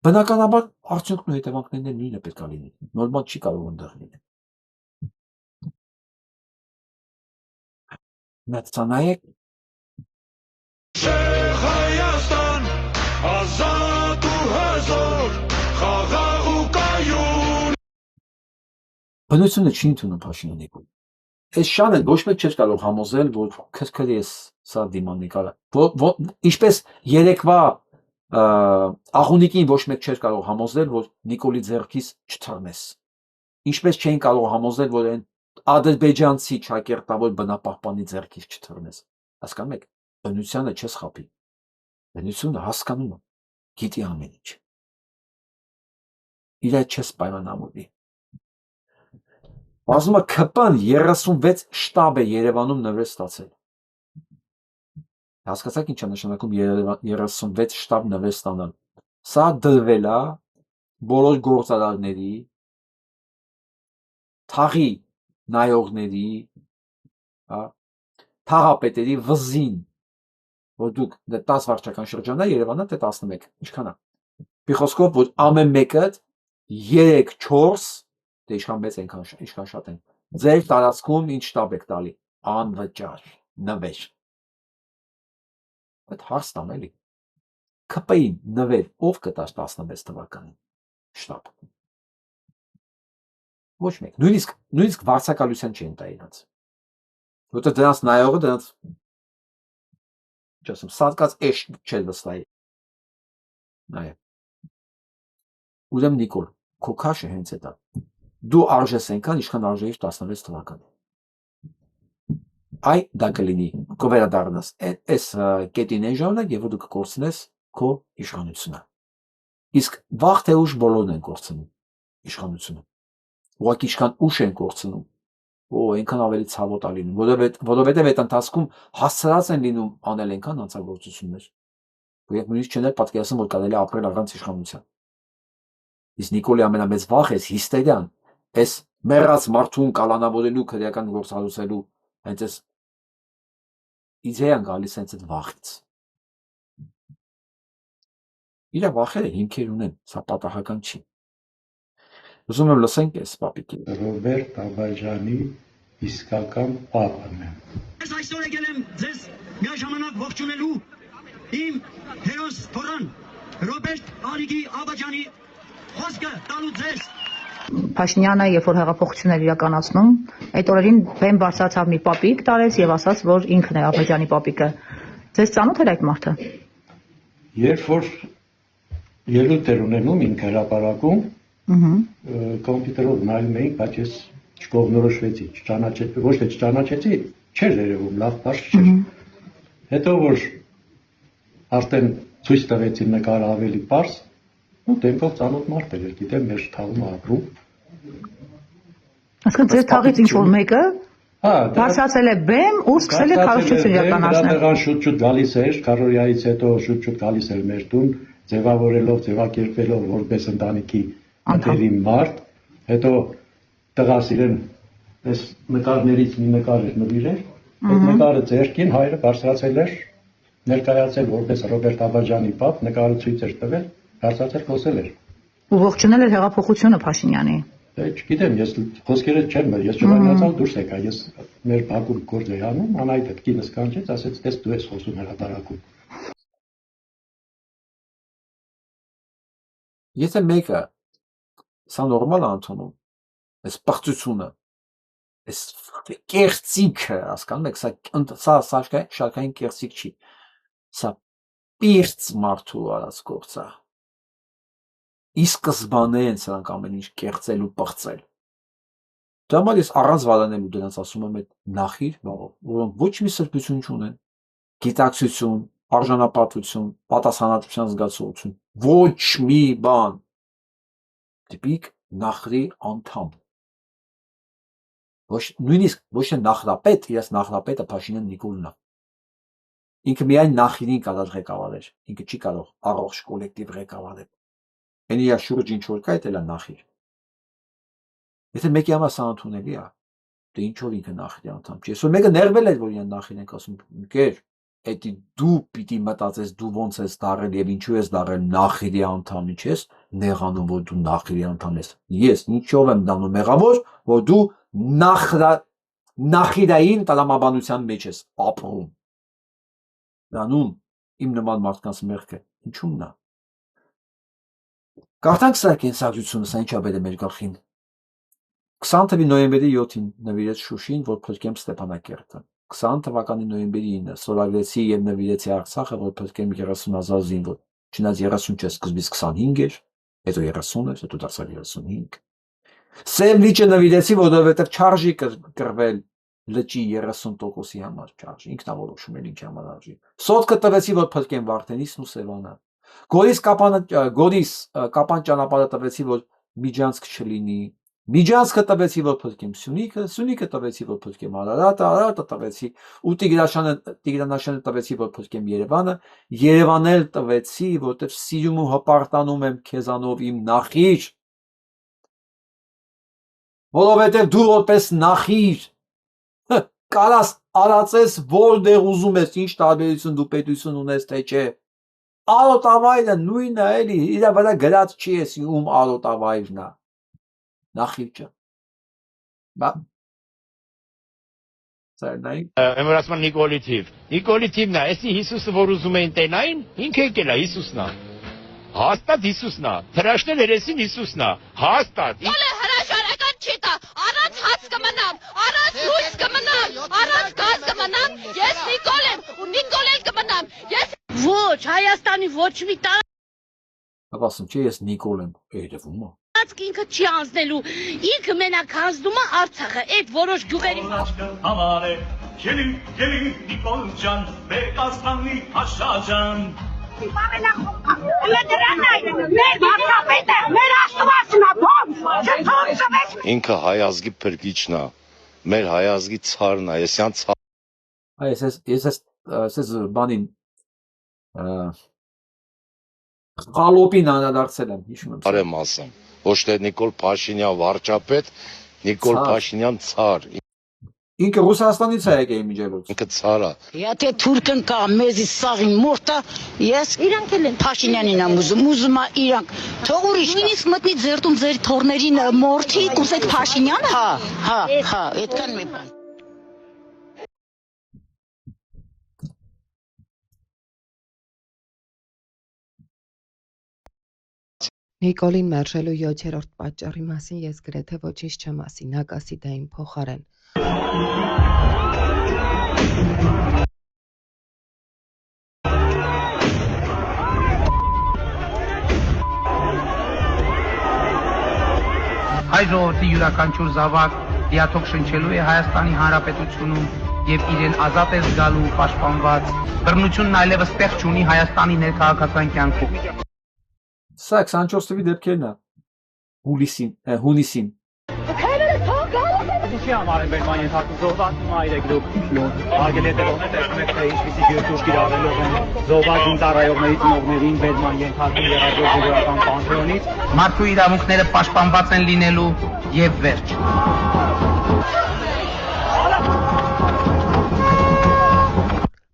բնականաբար արդյունքն ու հետևանքներն նույնը պետք է լինի։ Նոր բան չի կարող ընդեղ լինել։ Մեծանայեք Հայաստան, ազատ ու հզոր, խաղաղ ու կայուն։ Բնությունը չի ընդունում Փաշինյան Նիկոլին։ Այս շանը ոչ մեկ չէր կարող համոզել, որ քրքրի ես սա դիմանիկալը։ Ինչպես երեկվա աղունիկին ոչ մեկ չէր կարող համոզել, որ Նիկոլի ձեռքից չթռնես։ Ինչպես չէին կարող համոզել, որ այն ադրբեջանցի ճակերտավոր բնապահպանի ձեռքից չթռնես։ Հասկանում եք, բնությանը չես խաբի։ Բնությունը հասկանում է, գիտի ամեն ինչ։ Իր հետ չես պայմանավորվի։ Ասում է ԿՊ-ն 36 շտաբ է Երևանում նվեր ստացել։ Հասկացաք ինչ է նշանակում 36 շտաբ նվեր ստանալ։ Սա դրվել է բոլոր գործարարների, թաղի նայողների, թաղապետերի վզին, որ դուք 10 վարչական շրջան է Երևանը, թե 11, ինչքան է։ Մի խոսքով, որ ամեն մեկը 3-4, դե ինչքան մեծ ենք, ինչքան շատ են, ձեր տարածքում ինչ շտաբ եք տալի, անվճար, նվեր։ Այդ հարցն եմ էլի։ ԿՊ-ին նվեր ով կտար 16 թվականին շտաբ։ Ոչ մեկ, նույնիսկ վարձակալության չեն տա իրաց։ Որտեղ դրանց նայողը դրանց չասեմ, սատկած էշ չէր վստահի։ Նայե։ Ուրեմն Նիկոլ, քո քաշը հենց էդ է։ Դու արժես այնքան, ինչքան արժեիր 16 թվականին։ Այ դա կլինի, կվերադառնաս այս կետին այն ժամանակ, երբ դու կկորցնես քո իշխանությունը։ Իսկ վաղ թե ուշ բոլորն են կորցնում իշխանությունը։ Ուղղակի ինչքան ուշ են կորցնում, այնքան ավելի ցավոտ է լինում, որովհետև այդ ընթացքում հասցրած են լինում անել այնքան հանցագործություններ, որ երբ նույնիսկ չեն պատկերացնում, որ կարելի է ապրել առանց իշխանության։ Իսկ Նիկոլի ամենամեծ վախը էս հիստերիան, այս մեռած մարդուն կալանավորելու, քրեական գործ հարուցելու, հենց այս իդեան գալիս հենց այդ վախից։ Իր վախերը հիմքեր ունեն, սա պատահական չի։ Ուզում եմ լսենք այս պապիկի։ Ռոբերտ Աբաջանի իսկական պապն է։ Ես այսօր եկել եմ ձեզ միաժամանակ ողջունելու իմ հերոս թորան Ռոբերտ Արիգի Աբաջանի խոսքը տալու ձեզ։ Փաշինյանը, երբ որ հեղափոխություն էր իրականացնում, այդ օրերին բեմ բարձրացավ մի պապիկ տարեց եւ ասաց, որ ինքն է Աբաջանի պապիկը։ Ձեզ ծանոթ էր այդ մարդը։ Երբ որ ելույթ էր ունենում ինքը հրապարակում, կոմպյուտերով նայում էինք, բայց ես չկողմնորոշվեցի, չճանաչեցի, ոչ թե չճանաչեցի, չէր երևում, լավ բարձ չէր։ Հետո որ արդեն ցույց տվեցին նկարը ավելի բարձ, ու դեմքով ծանոթ մարդ էր, գիտեմ, մեր թաղում ապրում։ Այսինքն ձեր թաղից ինչ որ մեկը բարձրացել է բեմ ու սկսել է քարոզչություն իրականացնել։ Դրան շուտ-շուտ գալիս էր, քարորիայից հետո շուտ-շուտ գալիս էր մեր տուն, ձևավորելով, ձևակերպելով որպես ընտանիքի մտերիմ մարդ, հետո տղաս իրեն այս նկարներից մի նկար էր նվիրել, այդ նկարը ձեռքին հայրը բարձրացել էր, ներկայացել որպես Ռոբերտ Աբաջանի պապ, նկարը ցույց էր տվել, բարձրացել խոսել էր։ Ու ողջունել էր հեղափոխությունը Փաշինյանի։ Չգիտեմ, ես խոսքերը չեմ, ես չվայնացալ դուրս եկա, ես մեր բակում գործ էի անում, անայդ կինս կանչեց, ասեց, տես դու ես խոսում հրապարակում։ Եթե մեկը սա նորմալ է ընդունում, այս պղծությունը, այս կեղծիքը, հասկանում եք, սա շարքային կեղծիք չի, սա պիրծ մարդու արած գործ է։ Ի սկզբանե են սրանք ամեն ինչ կեղծել ու պղծել։ Դա համար ես առանց վարանելու դրանց ասում եմ այդ նախիր բառով, որոնք ոչ մի սրբություն չունեն, գիտակցություն, արժանապատվություն, պատասխանատվության զգացողություն, ոչ մի բան։ Տիպիկ նախրի անդամ։ Նույնիսկ ոչ թե նախրապետ, իրաց նախրապետը Փաշինյան Նիկոլն է։ Ինքը միայն նախիրին կարող ղեկավարել, ինքը չի կարող առողջ կոլեկտիվ ղեկավարել։ Այն իր շուրջ ինչ որ կա, դա էլ է նախիր։ Եթե մեկի համար սա ընդունելի է, դե ինչով ինքը նախիրի անդամ չի։ Այսօր մեկը ներվել է, որ իրեն նախիր ենք ասում, ընկեր, էդի դու պիտի մտածես, դու ոնց ես դարել եւ ինչու ես դարել նախիրի անդամի չես, նեղանում որ դու նախիրի անդամ ես։ Ես ինչով եմ դառնում մեղավոր, որ դու նախիրային տրամաբանության մեջ ես ապրում։ Դանում իմ նման մարդկանց մեղքը ինչու՞մն է։ Կարդանք սա կենսագրությունը, սա ինչա բերել մեր գլխին։ 20 թվականի նոյեմբերի 7-ին նվիրեց Շուշին, որ փրկեմ Ստեփանակերտը։ 20 թվականի նոյեմբերի 9-ը սորագրեցի եւ նվիրեցի Արցախը, որ փրկեմ 30,000 զինվոր։ Չնայած 30 չէ, սկզբից 25 էր, հետո 30 էր, հետո դարձավ 35։ Սև լիճը նվիրեցի, որովհետեւ չարժի կրվել լճի 30%-ի համար չարժի, ինքնավորոշում էլ ինչի համար արժի։ Սոտկը տվեցի, որ փրկեմ Վարդենիսն ու Սևանը։ Գորիս կապան ճանապարհը տվեցի, որ Միջանցք չլինի։ Միջանցքը տվեցի, որ փրկեմ Սյունիքը, Սյունիքը տվեցի, որ փրկեմ Արարատը, Արարատը տվեցի, ու Տիգրանաշանը տվեցի, որ փրկեմ Երևանը, Երևանն էլ տվեցի, որտեղ սիրում ու հպարտանում եմ քեզանով իմ նախիր, որովհետև դու որպես նախիր կարաս արածես որտեղ ուզում ես, ինչ տարբերություն դու պետություն ունես, թե չէ։ Արոտավայրը նույնը էլի, իր վրա գրած չի ես ում արոտավայրն է։ Նախիրջը։ Բա Սարնային։ Εμորացման Նիկոլի թիվ։ Նիկոլի թիվն է, էսի Հիսուսը որ ուզում էին տենային, ինքը եկել է Հիսուսն է։ Հաստատ Հիսուսն է։ Հրաշներ երեսին Հիսուսն է։ Հաստատ։ Ո՞ը հրաշարական չի տա։ Առանց հաց կմնամ, առանց լույս կմնամ, առանց գազ կմնամ։ Ես Նիկոլ եմ ու Նիկոլ էլ կմնամ։ Ես ոչ, Հայաստանի ոչ մի տան։ Ասում չի ես Նիկոլ եմ, երևում է։ Ինքը չի անցնելու, ինքը մենակ հանձնում է Արցախը, այդ որոշ գյուղերի համար է, գելին Նիկոլ ջան, Բեկաստանի Փաշա ջան։ Ինքը հայ ազգի փրկիչն է, մեր հայ ազգի ցարն է, եսյան ցար։ Ես բանին Խալոպին անդրադարձել եմ, հիշում եմ։ Արեմ ասեմ, ոչ թե Նիկոլ Փաշինյան վարչապետ, Նիկոլ Փաշինյան ցար։ Ինքը Ռուսաստանից է եկել միջելուց։ Ինքը ցար է։ Եթե թուրքն կա մեզի սաղին մորտա, ես իրանք էլ են Փաշինյանին եմ ուզում իրանք։ Թող ուրիշ նույնիսկ մտնի ձերտում ձեր թորներին մորթի, կուզեք Փաշինյանը։ Հա, այդքան մի բան։ Նիկոլին մերժելու 7-րդ պատճառի մասին ես գրեթե ոչինչ չեմ ասի, նա կասի դա իմ փոխարեն։ Հայ ժողովրդի յուրաքանչյուր զավակ դիաթոք շնչելու է Հայաստանի Հանրապետությունում եւ իրեն ազատ է զգալու պաշտպանված, բռնությունն այլևս տեղ չունի Հայաստանի ներքաղաքական կյանքում։ Սա 24 թվականի դեպքերն է հունիսին։ Ինչի համար են բերման ենթարկում զոհվածի մայրեք դուք արգել հետևողներ տեսնում եք թե ինչպիսի գյուտուշ կիրառելով են զոհվածին ծառայողների ծնողներին բերման ենթարկում եղածով զինվորական պանթեոնից Մարդու իրավունքները պաշտպանված են լինելու եւ վերջ։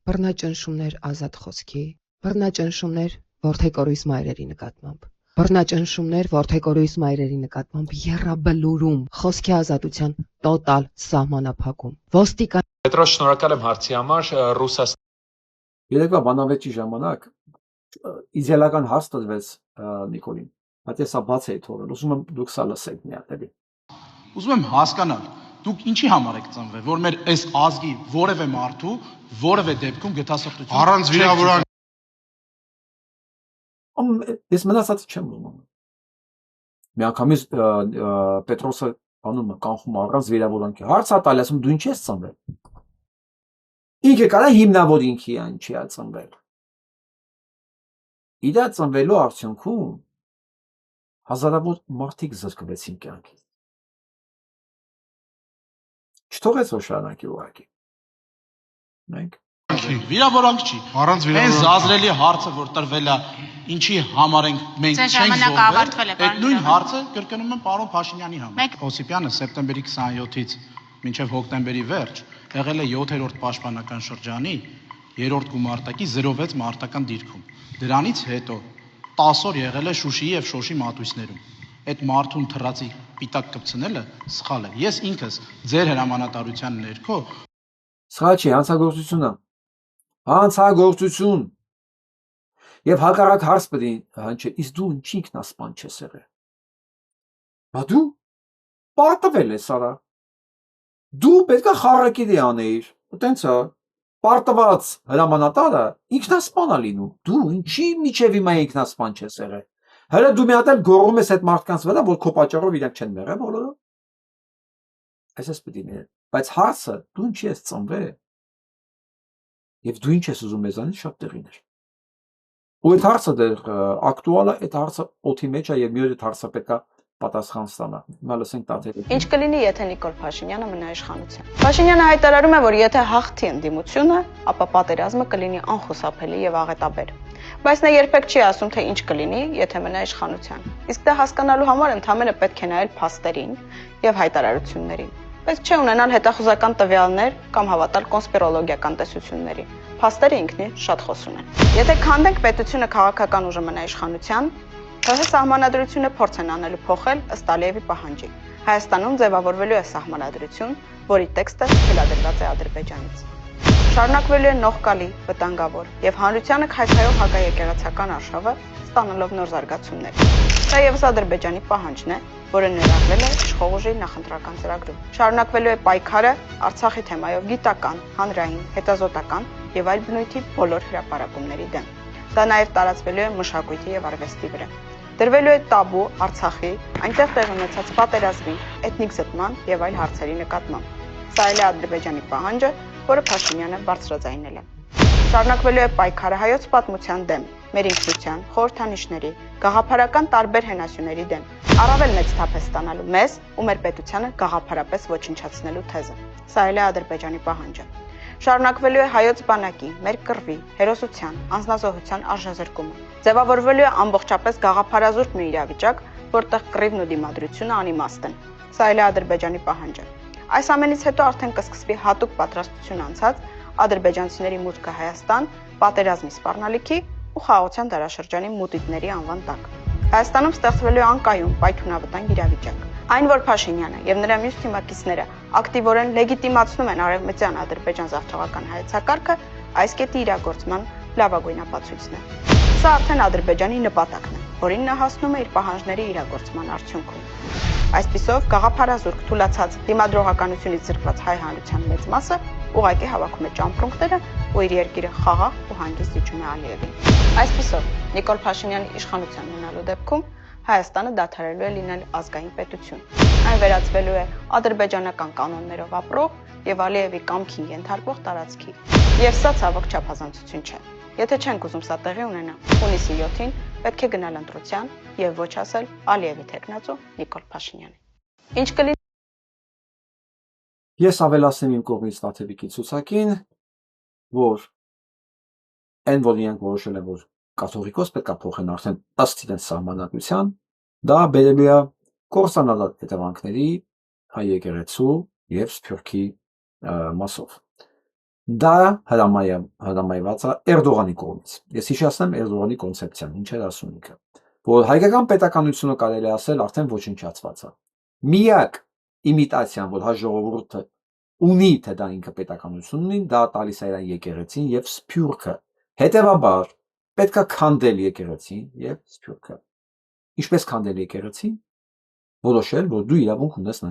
Բռնաճնշումներ ազատ խոսքի, բռնաճնշումներ որդեկորույս մայրերի նկատմամբ։ Բռնաճնշումներ որդեկորույս մայրերի նկատմամբ եռաբլուրում, խոսքի ազատության տոտալ սահմանափակում։ Ոստիկան Պետրոս, շնորհակալ եմ հարցի համար, Ռուսաստան Երեկվա բանավեճի ժամանակ իդեալական հարց տրվեց Նիկոլին, բայց ես սա բաց էի թողել, ուզում եմ դուք սա լսեք մի հատ էլի։ Ուզում եմ հասկանալ, դուք ինչի համար եք ծնվել, որ մեր այս ազգի որևէ մարդու որևէ դեպքում գտասրտություն առանց վիրավորան Ես մնացածը չեմ ուզում։ Միանգամից Պետրոսը անում է կանխում առանց վիրավորանքի։ Հարցա տալի, ասում դու ինչի ես ծնվել։ Ինքը կարա հիմնավոր ինքի ինչի է ծնվել։ Իրա ծնվելու արդյունքում հազարավոր մարդիկ զրկվեցին կյանքից։ Չթողեց որ շարունակի ուղղակի։ Մենք վիրավորանք չի։ Առանց վիրավորանքի։ Այս զազրելի հարցը որ տրվել է, ինչի համար ենք մենք չենք զոհվել։ Այդ նույն հարցը կրկնում եմ պարոն Փաշինյանի համար։ Օսիպյանը սեպտեմբերի 27-ից մինչև հոկտեմբերի վերջ եղել է 7-րդ պաշտպանական շրջանի 3-րդ գումարտակի 06 մարտական դիրքում։ Դրանից հետո 10 օր եղել է Շուշիի եւ Շոշի մատույցներում։ Այդ մարդուն թռածի պիտակ կպցնելը սխալ է։ Ես ինքս ձեր հրամանատարության ներքո սխալ չի, հանցագործություն է։ Հանցագործություն։ Եվ հակառակ հարց պետք է հնչի, իսկ դու ինչի ինքնասպան չես եղել։ Բա դու պարտվել ես արա։ Դու պետք է խառակիրի անեիր։ Տենց է։ Պարտված հրամանատարը ինքնասպան է լինում։ Դու ինչի միջև հիմա ինքնասպան չես եղել։ Հələ դու մի հատ էլ գոռում ես այդ մարդկանց վրա, որ քո պատճառով իրենք չեն մեռել բոլորը։ Այսպես պետք է լինի։ Բայց հարցը դու ինչի ես ծնվել։ Եվ դու ինչ ես ուզում մեզանից շատ տեղին էր։ Ու այդ հարցը դեռ ակտուալ է, այդ հարցը օդի մեջ է եւ մի օր այդ հարցը պետք է պատասխան ստանա։ Հիմա լսենք Տաթևի։ Ինչ կլինի, եթե Նիկոլ Փաշինյանը մնա իշխանության։ Փաշինյանը հայտարարում է, որ եթե հաղթի ընդդիմությունը, ապա պատերազմը կլինի անխուսափելի եւ աղետաբեր։ Բայց նա երբեք չի ասում, թե ինչ կլինի, եթե մնա իշխանության։ Իսկ դա հասկանալու համար ընդհանրապես պետք է նայել փաստերին եւ հայտարարություններին։ Պետք չէ ունենալ հետախուզական տվյալներ կամ հավատալ կոնսպիրոլոգիական տեսություններին։ Փաստերը ինքնին շատ խոսուն են։ Եթե քանդենք պետությունը քաղաքական ուժը մնա իշխանության, ՀՀ սահմանադրությունը փորձ են անելու փոխել ըստ Ալիևի պահանջի։ Հայաստանում ձևավորվելու է սահմանադրություն, որի տեքստը թելադրված է Ադրբեջանից։ Շարունակվելու է նողկալի, վտանգավոր եւ հանրությանը քայքայող հակաեկեղեցական արշավը ստանալով նոր զարգացումներ։ Դա եւս Ադրբեջանի պահանջն է, որը ներառվել է իշխող ուժի նախընտրական ծրագրում։ Շարունակվելու է պայքարը Արցախի թեմայով գիտական, հանրային, հետազոտական եւ այլ բնույթի բոլոր հրապարակումների դեմ։ Դա նաեւ տարածվելու է մշակույթի եւ արվեստի վրա։ Դրվելու է տաբու Արցախի, այնտեղ տեղ ունեցած պատերազմի, էթնիկ զտման եւ այլ հարցերի նկատմամբ։ Սա էլ է Ադրբեջանի պահանջը, որը Փաշինյանը բարձրաձայնել է։ Շարունակվելու է պայքարը հայոց պատմության դեմ, մեր ինքնության, խորհրդանիշների, գաղափարական տարբեր հենասյուների դեմ, առավել մեծ թափ է ստանալու մեզ ու մեր պետությանը գաղափարապես ոչնչացնելու թեզը։ Սա էլ է Ադրբեջանի պահանջը։ Շարունակվելու է հայոց բանակի, մեր կռվի, հերոսության, անձնազոհության արժեզրկումը։ Ձևավորվելու է ամբողջապես գաղափարազուրկ մի իրավիճակ, որտեղ կռիվն ու դիմադրությունը անիմաստ են։ Սա էլ է Ադրբեջանի պահանջը։ Այս ամենից հետո արդեն կսկսվի հատուկ պատրաստություն անցած ադրբեջանցիների մուտքը Հայաստան, պատերազմի սպառնալիքի ու խաղաղության դարաշրջանի մուտիտների անվան տակ։ Հայաստանում ստեղծվելու է անկայուն պայթունավտանգ իրավիճակ։ Այն, որ Փաշինյանը եւ նրա մյուս թիմակիցները ակտիվորեն լեգիտիմացնում են արևմտյան Ադրբեջան զավթողական հայեցակարգը, այս կետի իրագործման լավագույն ապացույցն է։ Սա արդեն Ադրբեջանի նպատակն է, որին նա հասնում է իր պահանջների իրագործման արդյունքում։ Այսպիսով, գաղափարազուրկ թուլացած դիմադրողականությունից զրկված հայ հանրության մեծ մասը ուղղակի հավաքում է ճամպրունքները ու իր երկիրը խաղաղ ու հանգիստ զիջում է Ալիևին։ Այսպիսով, Նիկոլ Փաշինյանի իշխանության մնալու դեպքում Հայաստանը դադարելու է լինել ազգային պետություն։ Այն վերածվելու է ադրբեջանական կանոններով ապրող եւ Ալիևի կամքին ենթարկվող տարածքի։ Եվ սա ցավոք չափազանցություն չէ։ Եթե չենք ուզում սա տեղի ունենա, հունիսի 7-ին պետք է գնալ ընտրության եւ ոչ ասել Ալիևի թեկնածու Նիկոլ Փաշինյանի։ Ինչ կլինի։ Ես ավելացնեմ իմ կողմից Տաթևիկի ցուցակին, որ այն որ իրենք որոշել են, որ կաթողիկոս պետք է փոխեն արդեն ըստ իրենց սահմանադրության, դա բերելու է կորսանալ հետևանքների հայ եկեղեցու եւ Սփյուռքի մասով։ Դա հրամայված է Էրդողանի կողմից։ Ես հիշեցնեմ Էրդողանի կոնցեպցիան, ինչ էր ասում ինքը, որ հայկական պետականությունը կարելի է ասել արդեն ոչնչացված է։ Միակ իմիտացիան, որ հայ ժողովուրդը ունի, թե դա ինքը պետականություն ունի, դա տալիս է իրան եկեղեցին եւ Սփյուռքը։ Հետևաբար պետք է քանդել եկեղեցին եւ Սփյուռքը։ Ինչպես քանդել եկեղեցին, որոշել, որ դու իրավունք ունես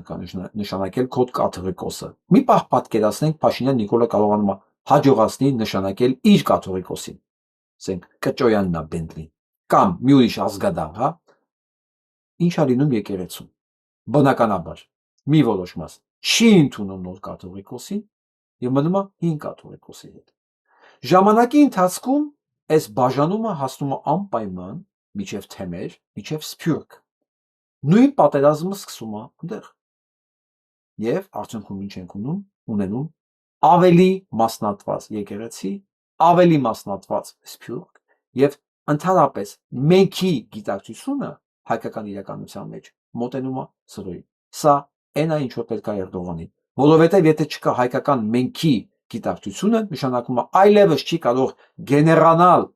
նշանակել քո կաթողիկոսը։ Մի պահ պատկերացնենք Փաշինյան Նիկոլը կարողանում է հաջողացնի նշանակել իր կաթողիկոսին։ Ասենք Կճոյանն է Բենտլին կամ մի ուրիշ ազգադար, հա։ Ինչ է լինում եկեղեցում։ Բնականաբար մի որոշ մաս չի ընդունում նոր կաթողիկոսին եւ մնում է հին կաթողիկոսի հետ։ Ժամանակի ընթացքում այս բաժանումը հասնում է անպայման միջև թեմեր, միջև Սփյուռք։ Նույն պատերազմը սկսում է այնտեղ։ Եվ արդյունքում ինչ ենք ունենում ավելի մասնատված եկեղեցի, ավելի մասնատված Սփյուռք եւ ընդհանրապես մենքի գիտակցությունը հայկական իրականության մեջ մոտենում է սրոյի։ Սա այն է ինչ որ պետք է Էրդողանին, որովհետեւ եթե չկա հայկական մենքի գիտակցությունը, նշանակում է այլևս չի կարող գեներանալ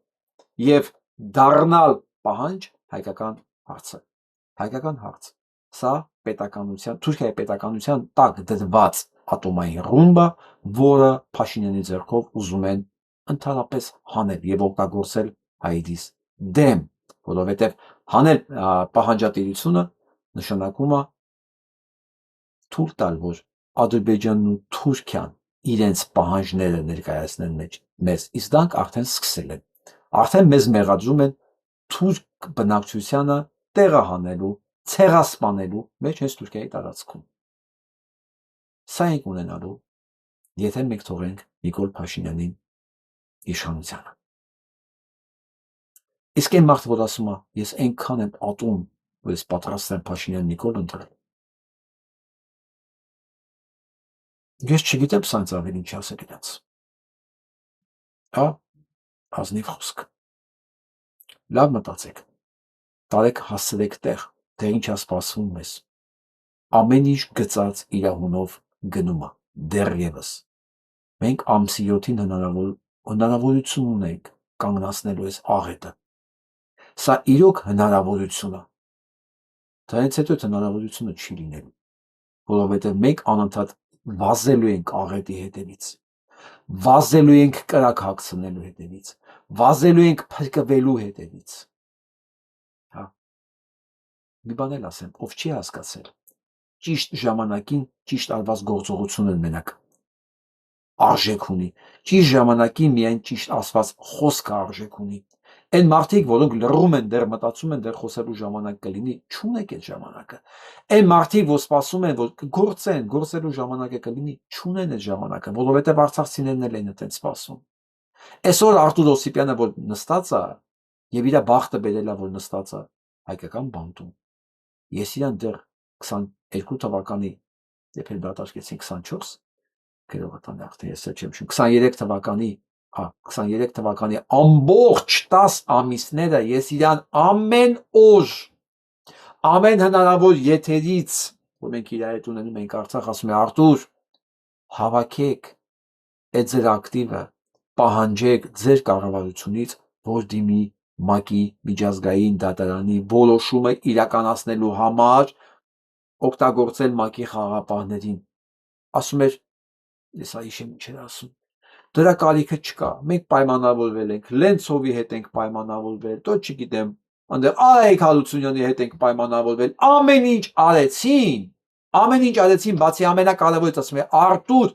եւ դառնալ պահանջ հայկական հարցը։ Հայկական հարց։ Սա պետականության, Թուրքիայի պետականության տակ դրված ատոմային ռումբը, որը Փաշինյանի ձեռքով ուզում են ընդհանրապես հանել եւ օգտագործել հայերիս դեմ, որովհետեւ հանել պահանջատիրությունը նշանակում է թույլ տալ, որ Ադրբեջանն ու Թուրքիան իրենց պահանջները ներկայացնեն մեզ, իսկ դրանք արդեն սկսել են։ Արդեն մեզ մեղադրում են թուրք բնակչությանը տեղահանելու, ցեղասպանելու մեջ հենց Թուրքիայի տարածքում։ Սա ենք ունենալու, եթե մենք թողենք Նիկոլ Փաշինյանին իշխանությանը։ Իսկ այն մարդը, որ ասում է, ես այնքան եմ ատում, որ ես պատրաստ եմ Փաշինյան Նիկոլ ընտրել։ Ես չգիտեմ սրանց ավելի ինչ ասել իրենց։ Հա, ազնիվ խոսք։ Լավ մտածեք։ Տարեք հասցրեք տեղ, թե ինչ է սպասվում մեզ։ Ամեն ինչ գծած իրավունով գնում է, դեռևս։ Մենք ամսի 7-ին հնարավորություն ունենք կանգնացնելու այս աղետը։ Սա իրոք հնարավորություն է։ Դրանից հետո այդ հնարավորությունը չի լինելու, որովհետև մենք անընդհատ վազելու ենք աղետի հետևից, վազելու ենք կրակ հագցնելու հետևից, վազելու ենք փրկվելու հետևից։ Հա։ Մի բան էլ ասեմ, ով չի հասկացել, ճիշտ ժամանակին ճիշտ արված գործողությունը մենակ արժեք ունի, ճիշտ ժամանակին միայն ճիշտ ասված խոսքը արժեք ունի։ Այն մարդիկ, որոնք լռում են, դեռ մտածում են, դեռ խոսելու ժամանակ կլինի, չունեք այդ ժամանակը։ Այն մարդիկ, որ սպասում են, որ գործեն, գործելու ժամանակը կլինի, չունեն այդ ժամանակը, որովհետև արցախցիներն էլ են այդպես սպասում։ Այսօր Արտուր Օսիպյանը, որ նստած է, եւ իր բախտը բերել է, որ նստած է հայկական բանտում։ Ես իրան դեռ 22 թվականի, երբ էլ դատարկեցին 24 գրողատան արդեն ես չեմ շուն 23 թվականի 23 թվականի ամբողջ 10 ամիսները ես իրան ամեն օր ամեն հնարավոր եթերից, որ մենք իր հետ ունենում ենք Արցախ, ասում է Արտուր, հավաքեք այդ ձեր ակտիվը, պահանջեք ձեր կառավարությունից, որ դիմի ՄԱԿ-ի միջազգային դատարանի որոշումը իրականացնելու համար օգտագործել ՄԱԿ-ի խաղաղապահներին։ Ասում էր, ես այշեմ ինչ էր ասում, դրա կարիքը չկա։ Մենք պայմանավորվել ենք, Լենցովի հետ ենք պայմանավորվել, դո չգիտեմ, այնտեղ Արայիկ Հարությունյանի հետ ենք պայմանավորվել, ամեն ինչ արեցին, բացի ամենակարևորից ասում է Արտուր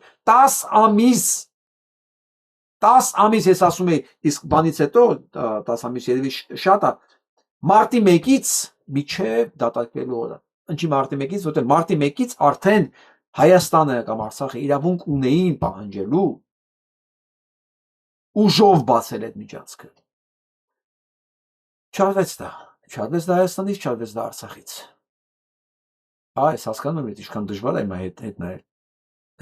10 ամիս ես ասում եի, իսկ բանից հետո 10 ամիս երևի շատ է, մարտի 1-ից միջև դատարկվելու օրը։ Ինչի մարտի 1-ից, որտեղ մարտի 1-ից արդեն Հայաստանը կամ Արցախը իրավունք ունեին պահանջելու ուժով բացել այդ միջանցքը։ Չարվեց դա Հայաստանից, չարվեց դա Արցախից։ Այս հասկանում եմ, ինչքան դժվար է հիմա հետ նայել։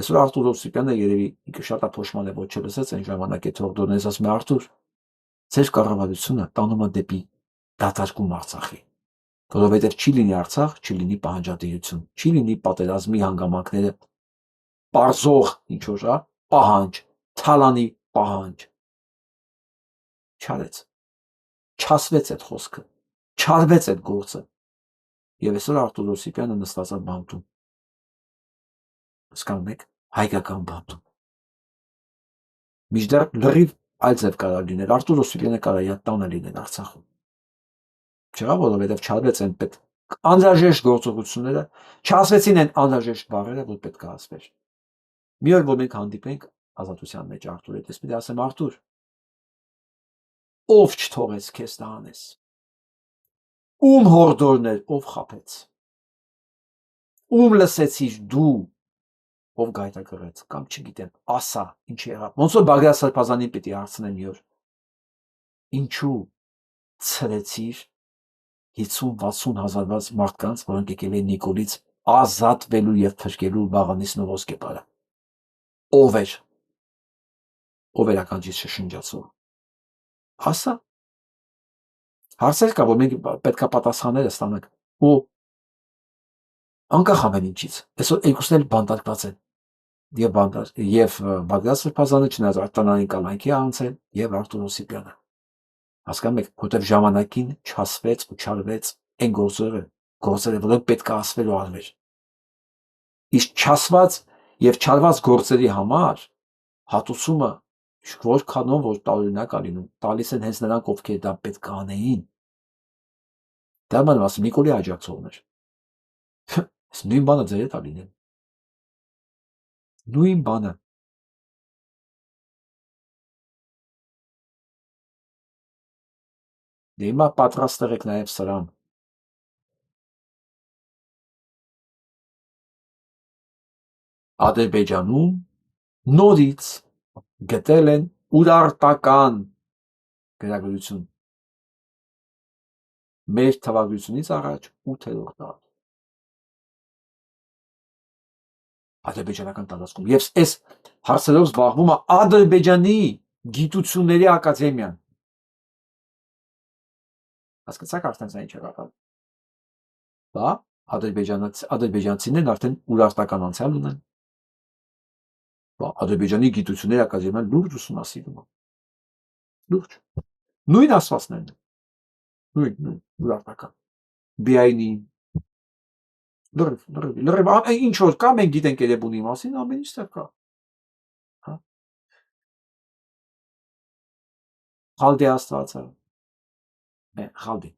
Այսօր Արտուր Օսիպյանը երևի շատ ափոշման է, ոչ չլսեց այն ժամանակ այդ հորդորն ես ասում է Արտուր, ձեր կառավարությունը տանում է դեպի դատարկում Արցախի, որովհետև չի լինի Արցախ, չի լինի պահանջատիրություն, չի լինի պատերազմի հանգամանքները պարզող ինչ որ պահանջ, թալանի պահանջ։ Չարեց, չասվեց այդ խոսքը, չարվեց այդ գործը։ Եվ այսօր Արտուր Օսիպյանը նստած է բանտում։ Հասկանում եք, հայկական բանտում։ Մինչդեռ լրիվ այլ ձև կարող լինել, Արտուր Օսիպյանը կարող է տանը լինել Արցախում։ Չեղավ, որովհետև չարվեց այն պետք անհրաժեշտ գործողությունները, չասվեցին այն անհրաժեշտ բառերը, որ պետք է ասվեր։ Մի օր որ մենք հանդիպենք ազատության մեջ Արտուր հետ, ես պետք է ասեմ Արտուր, ով չթողեց քեզ դա անես։ Ում հորդորներ ով խաբեց։ Ում լսեցիր դու ով գայթակղեց կամ չգիտեմ, ասա, ինչ եղավ։ Ոնց որ Բագրատ Սրբազանին պիտի հարցնեն մի օր։ Ինչու ցրեցիր 50-60 հազարված մարդկանց, որոնք եկել են Նիկոլից ազատվելու եւ փրկելու Վաղանիսն ու Ոսկեպարը։ Ով էր ականջից շշնջացող։ Ասա։ Հարցեր կա, որ մենք պետքա պատասխանները ստանանք։ Ու անկախ ամեն ինչից, այսօր երկուսն էլ բանտարկված են։ Եվ Բագրատ Սրբազանը չնայած արտանային կալանքի անցել եւ Արտուր Օսիպյանը։ Հասկանում եք, որտեղ ժամանակին չասվեց ու չարվեց այն գործերը, որոնք պետք է ասվել ու արվեր։ Իսկ չասված եւ չարված գործերի համար հատուցումը որքանով որ տարօրինակ է լինում, տալիս են հենց նրանք, ովքեր դա պետք է անեին։ Դա ման ասում Նիկոլի աջակցողներ։ Այս նույն բանը ձեր հետ է լինել։ Նույն բանը։ Դե հիմա պատրաստ եղեք նաև սրան։ Ադրբեջանում նորից գտել են ուրարտական գրագրություն։ Մեր թվագրությունից առաջ 8-րդ տարի։ Ադրբեջանական տարածքում։ Եվ այս հարցերով զբաղվում է Ադրբեջանի գիտությունների ակադեմիան։ Հասկացաք արդեն սա ինչ է կապը։ Բա ադրբեջանցիներն արդեն ուրարտական անցյալ ունեն։ Բա Ադրբեջանի գիտությունների ակադեմիան լուրջ ուսումնասիրում է։ Լուրջ։ Նույն ասվածներն են։ Նույն ուրարտական։ Բիայնի լրիվ ինչ որ կա, մենք գիտենք Էրեբունի մասին, ամեն ինչ կա։ Խալդի աստվածը։ Խալդի։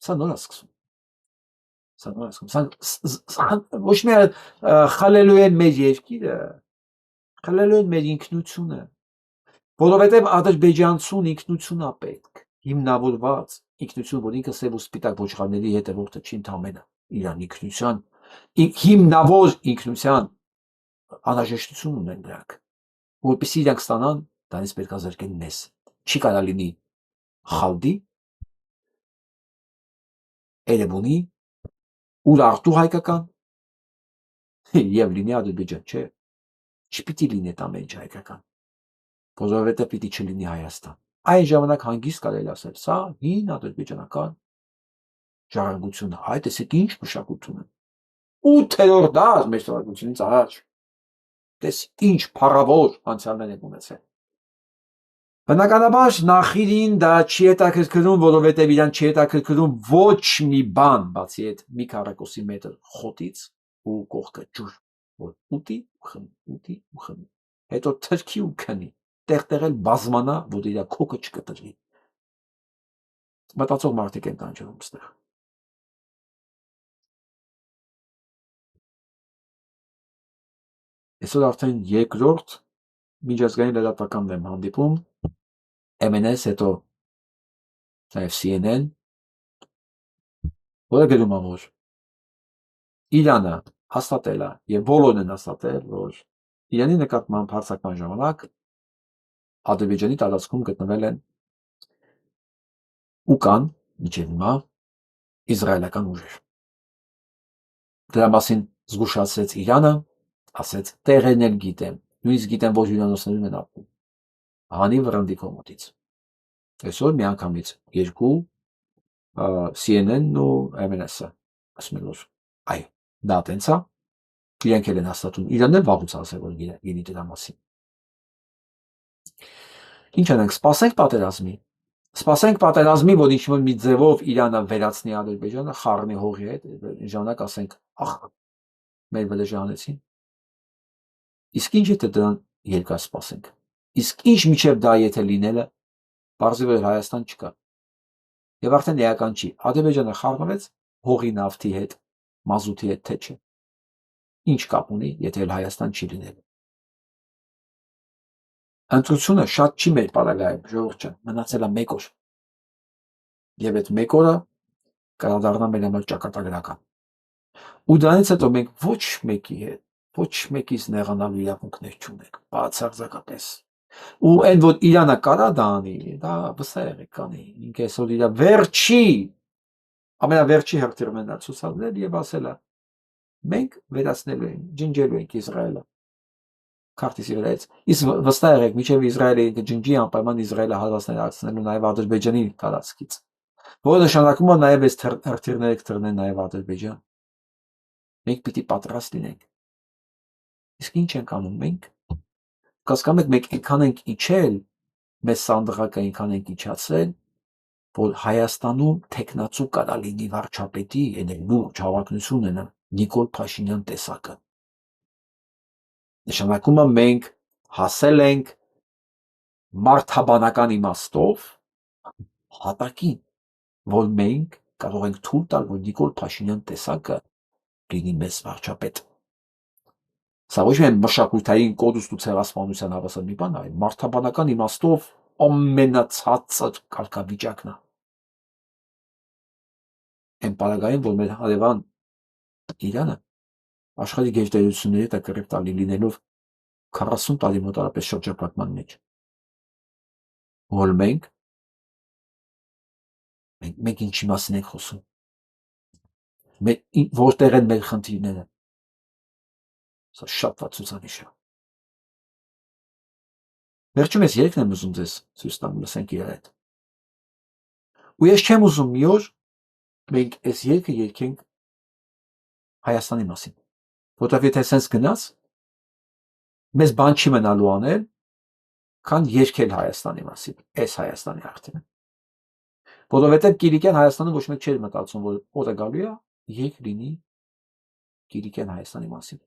Սա նոր է սկսում։ Ոչ միայն խլելու են մեր երկիրը, խլելու են մեր ինքնությունը, որովհետև ադրբեջանցուն ինքնություն է պետք, հիմնավորված ինքնություն, որ ինքը սև ու սպիտակ ոչխարների հետևորդը չի ընդամենը իրան ինքնության, հիմնավոր ինքնության անհրաժեշտություն ունեն նրանք, որպեսզի իրանք ստանան, դրանից պետք է զրկեն մեզ։ Չի կարա լինի խալդի, Էրեբունի, Ուրարտու հայկական եւ լինի Ադրբեջան, չէ։ Չպիտի լինի այդ ամեն ինչ հայկական, որովհետեւ պիտի չլինի Հայաստան։ Այն ժամանակ հանգիստ կարելի ասել, սա հին ադրբեջանական ժառանգություն է, այդ տեսեք ինչ մշակույթ ունեն։ 8-րդ դար մեր թվականությունից առաջ։ Տեսեք ինչ փառավոր անցյալներ են ունեցել։ Բնականաբար Նախիրին դա չի հետաքրքրում, որովհետև իրան չի հետաքրքրում ոչ մի բան, բացի այդ մի քառակուսի մետր խոտից ու կողքը ջուր, որ ուտի ու խմի, ուտի ու խմի։ հետո թրքի ու քնի, տեղ-տեղ էլ բազմանա, որ իր քոքը չկտրվի։ Մտածող մարդիկ են տանջվում այստեղ։ Այսօր արդեն երկրորդ միջազգային լրատվական եմ հանդիպում, MNS, հետո նաև CNN, որը գրում է, որ Իրանը հաստատել է եւ բոլորն են հաստատել, որ Իրանի նկատմամբ հարձակման ժամանակ Ադրբեջանի տարածքում գտնվել են ու կան մինչև հիմա իսրայելական ուժեր։ Դրա մասին զգուշացրեց Իրանը, ասեց տեղերն էլ գիտեմ, նույնիսկ գիտեմ, որ հյուրանոցներում են ապրում։ Հանի վռնդի կողմից։ Այսօր միանգամից երկու CNN-ն ու MNS-ը ասում են, որ այո, դա տենց է, իրենք էլ են հաստատում, Իրանն էլ վաղուց ասել, որ գինի դրա մասին։ Ինչ անենք, սպասենք պատերազմի, որ ինչ-որ մի ձևով Իրանը վերացնի Ադրբեջանը, խառնի հողի հետ, ժամանակ ասենք, ախ, մեր վրեժը հանեցին։ Իսկ ինչ եթե դրան երկար սպասենք։ Իսկ ինչ միջև դա եթե լինելը, բարձր որ Հայաստան չկա։ Եվ արդեն էական չի։ Ադրբեջանը խառնվեց հողի նավթի հետ, մազութի հետ, թե չէ։ Ինչ կապ ունի, եթե էլ Հայաստան չի լինելու։ Ընտրությունը շատ չի մեր պարագայում, ժողովուրդ ջան, մնացել է մեկ օր։ Եվ այդ մեկ օրը կդառնա մեր համար ճակատագրական։ Ու դրանից հետո մենք ոչ մեկի հետ, ոչ մեկից նեղանալու իրավունքներ չունենք, բացարձակապես։ Ու այն որ Իրանը կարա դա անի, դա վստահ եք կանի։ Ինքը այսօր իր վերջի, ամենավերջի հրթիռն է ցուցադրել եւ ասել է. մենք վերացնելու ենք, ջնջելու ենք Իսրայելը։ Քարտիզի վրայից։ Իսկ վստահ եք, միջև Իսրայելը ինքը ջնջի անպայման Իսրայելը հարվածներ արձնելու նաեւ Ադրբեջանի տարածքից։ Որը նշանակում է նաեւ այս հրթիռները կտրնեն նաեւ Ադրբեջան։ Մենք պիտի պատրաստ լինենք։ Իսկ ինչ ենք անում մենք։ Կասկանում եք, մենք այնքան ենք իջել, մեզ սանդղակը այնքան ենք իջացրել, որ Հայաստանում տեխնացու կարա լինի վարչապետի, այն լուրջ հավակնություն ունենա Նիկոլ Փաշինյան տեսակը։ Նշանակում է մենք հասել ենք մարդաբանական իմաստով հատակին, որ մենք կարող ենք թույլ տալ, որ Նիկոլ Փաշինյան տեսակը լինի մեզ վարչապետ։ Սա ոչ միայն մշակութային կորուստ ու ցեղասպանության հավասար մի բան, այլ մարդաբանական իմաստով ամենացածր կարգավիճակն է։ Այն պարագային, որ մեր հարևան Իրանը աշխարհի գերտերությունների հետ կռիվ տալի լինելով 40 տարի մոտարապես շրջապատման մեջ։ Որ մենք ինչի մասին ենք խոսում։ Որտեղ են մեր խնդիրները։ Սա շատ վատ ցուցանիշ է։ Վերջում ես երկն եմ ուզում ձեզ ցույց տամ, լսենք իրար հետ։ Ու ես չեմ ուզում մի օր մենք այս երկը երկենք Հայաստանի մասին։ Որտեվ եթե sense գնաց, մեզ բան չի մնալու անել, քան երկել Հայաստանի մասին, այս Հայաստանի արդեն։ Որովհետև Կիլիկյան Հայաստանը ոչ մեկ չէր մտածում, որ օրը գալու է երկ լինի Կիլիկյան Հայաստանի մասին։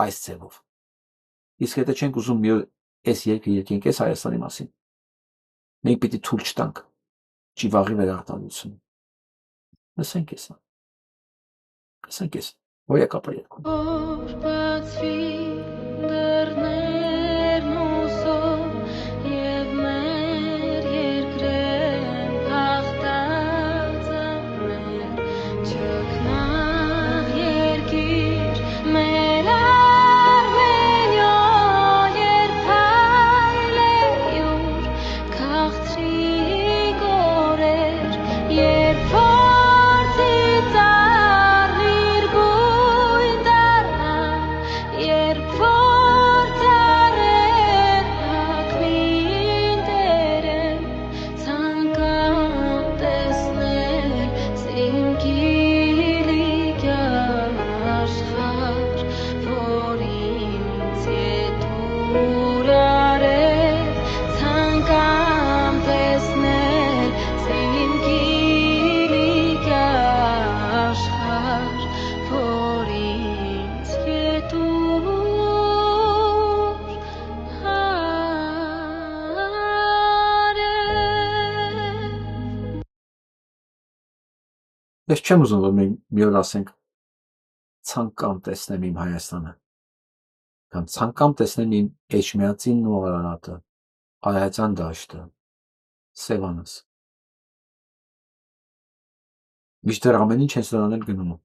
Այս ձևով։ Իսկ եթե չենք ուզում մի օր այս երկը երկենք այս Հայաստանի մասին, մենք պիտի թույլ չտանք ճիվաղի վերարտադրությունը։ Լսենք էսա։ Լսենք էս, որ է կապը երկում։ Երբ Ես չեմ ուզում, որ մի օր ասենք ցանկամ տեսնեմ իմ Հայաստանը, կամ ցանկամ տեսնեմ իմ Էջմիածինն ու Արարատը, Արարատյան դաշտը, Սևանս։ Միշտեր ամեն ինչ հենց նրան էլ գնում եմ,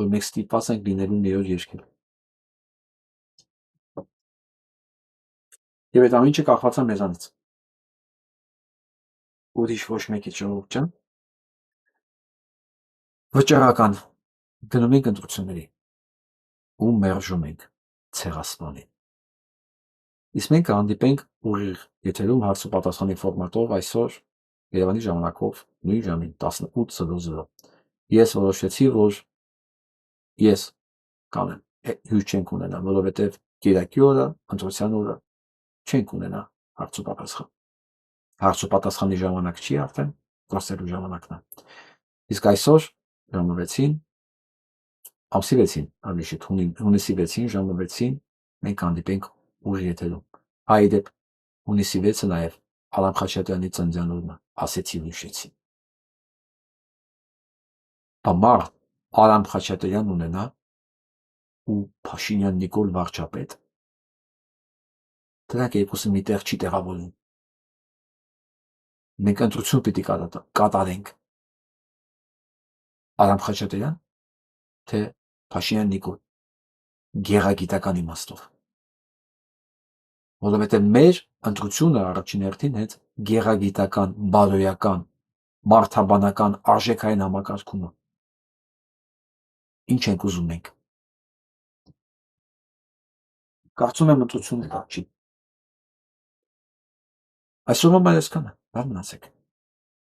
որ մենք ստիպված ենք լինելու մի օր երկել։ Եվ այդ ամեն ինչը կախված է մեզանից։ Ուրիշ ոչ մեկից ժողովուրդ ջան։ Վճռական գնում ենք ընտրությունների ու մերժում ենք ցեղասպանին։ Իսկ մենք կհանդիպենք ուղիղ եթերում հարց ու պատասխանի ֆորմատով այսօր Երևանի ժամանակով նույն ժամին 18:00։ Ես որոշեցի, որ ես կանեմ, հույս չենք ունենա, որովհետև Կիրակի օրը, ընտրության օրը չենք ունենա հարց ու պատասխան։ Հարց ու պատասխանի ժամանակ չի արդեն, գործելու ժամանակն է։ Իսկ այսօր ժամը 6-ին, ամսի 6-ին, ավելի հունիսի 6-ին ժամը 6-ին մենք կհանդիպենք ուղիղ եթերում։ Այդեպ հունիսի 6-ը նաև Արամ Խաչատրյանի ծննդյան օրն է, ասեցի ու հիշեցի։ Բամար Արամ Խաչատրյան ունենա ու Փաշինյան Նիկոլ վարչապետ։ Դրանք երկուսը մի տեղ չի տեղավորվում։ Մենք ընտրություն պիտի կատարենք։ Արամ Խաչատրյան, թե Փաշինյան Նիկոլ, գեղագիտական իմաստով։ Որովհետև մեր ընտրությունը առաջին հերթին հենց գեղագիտական, բարոյական, մարդաբանական, արժեքային համակարգում է։ Ինչ ենք ուզում մենք։ Կարծում եմ ընտրությունը չի։ Այսօրվա այսքանը, լավ մնացեք։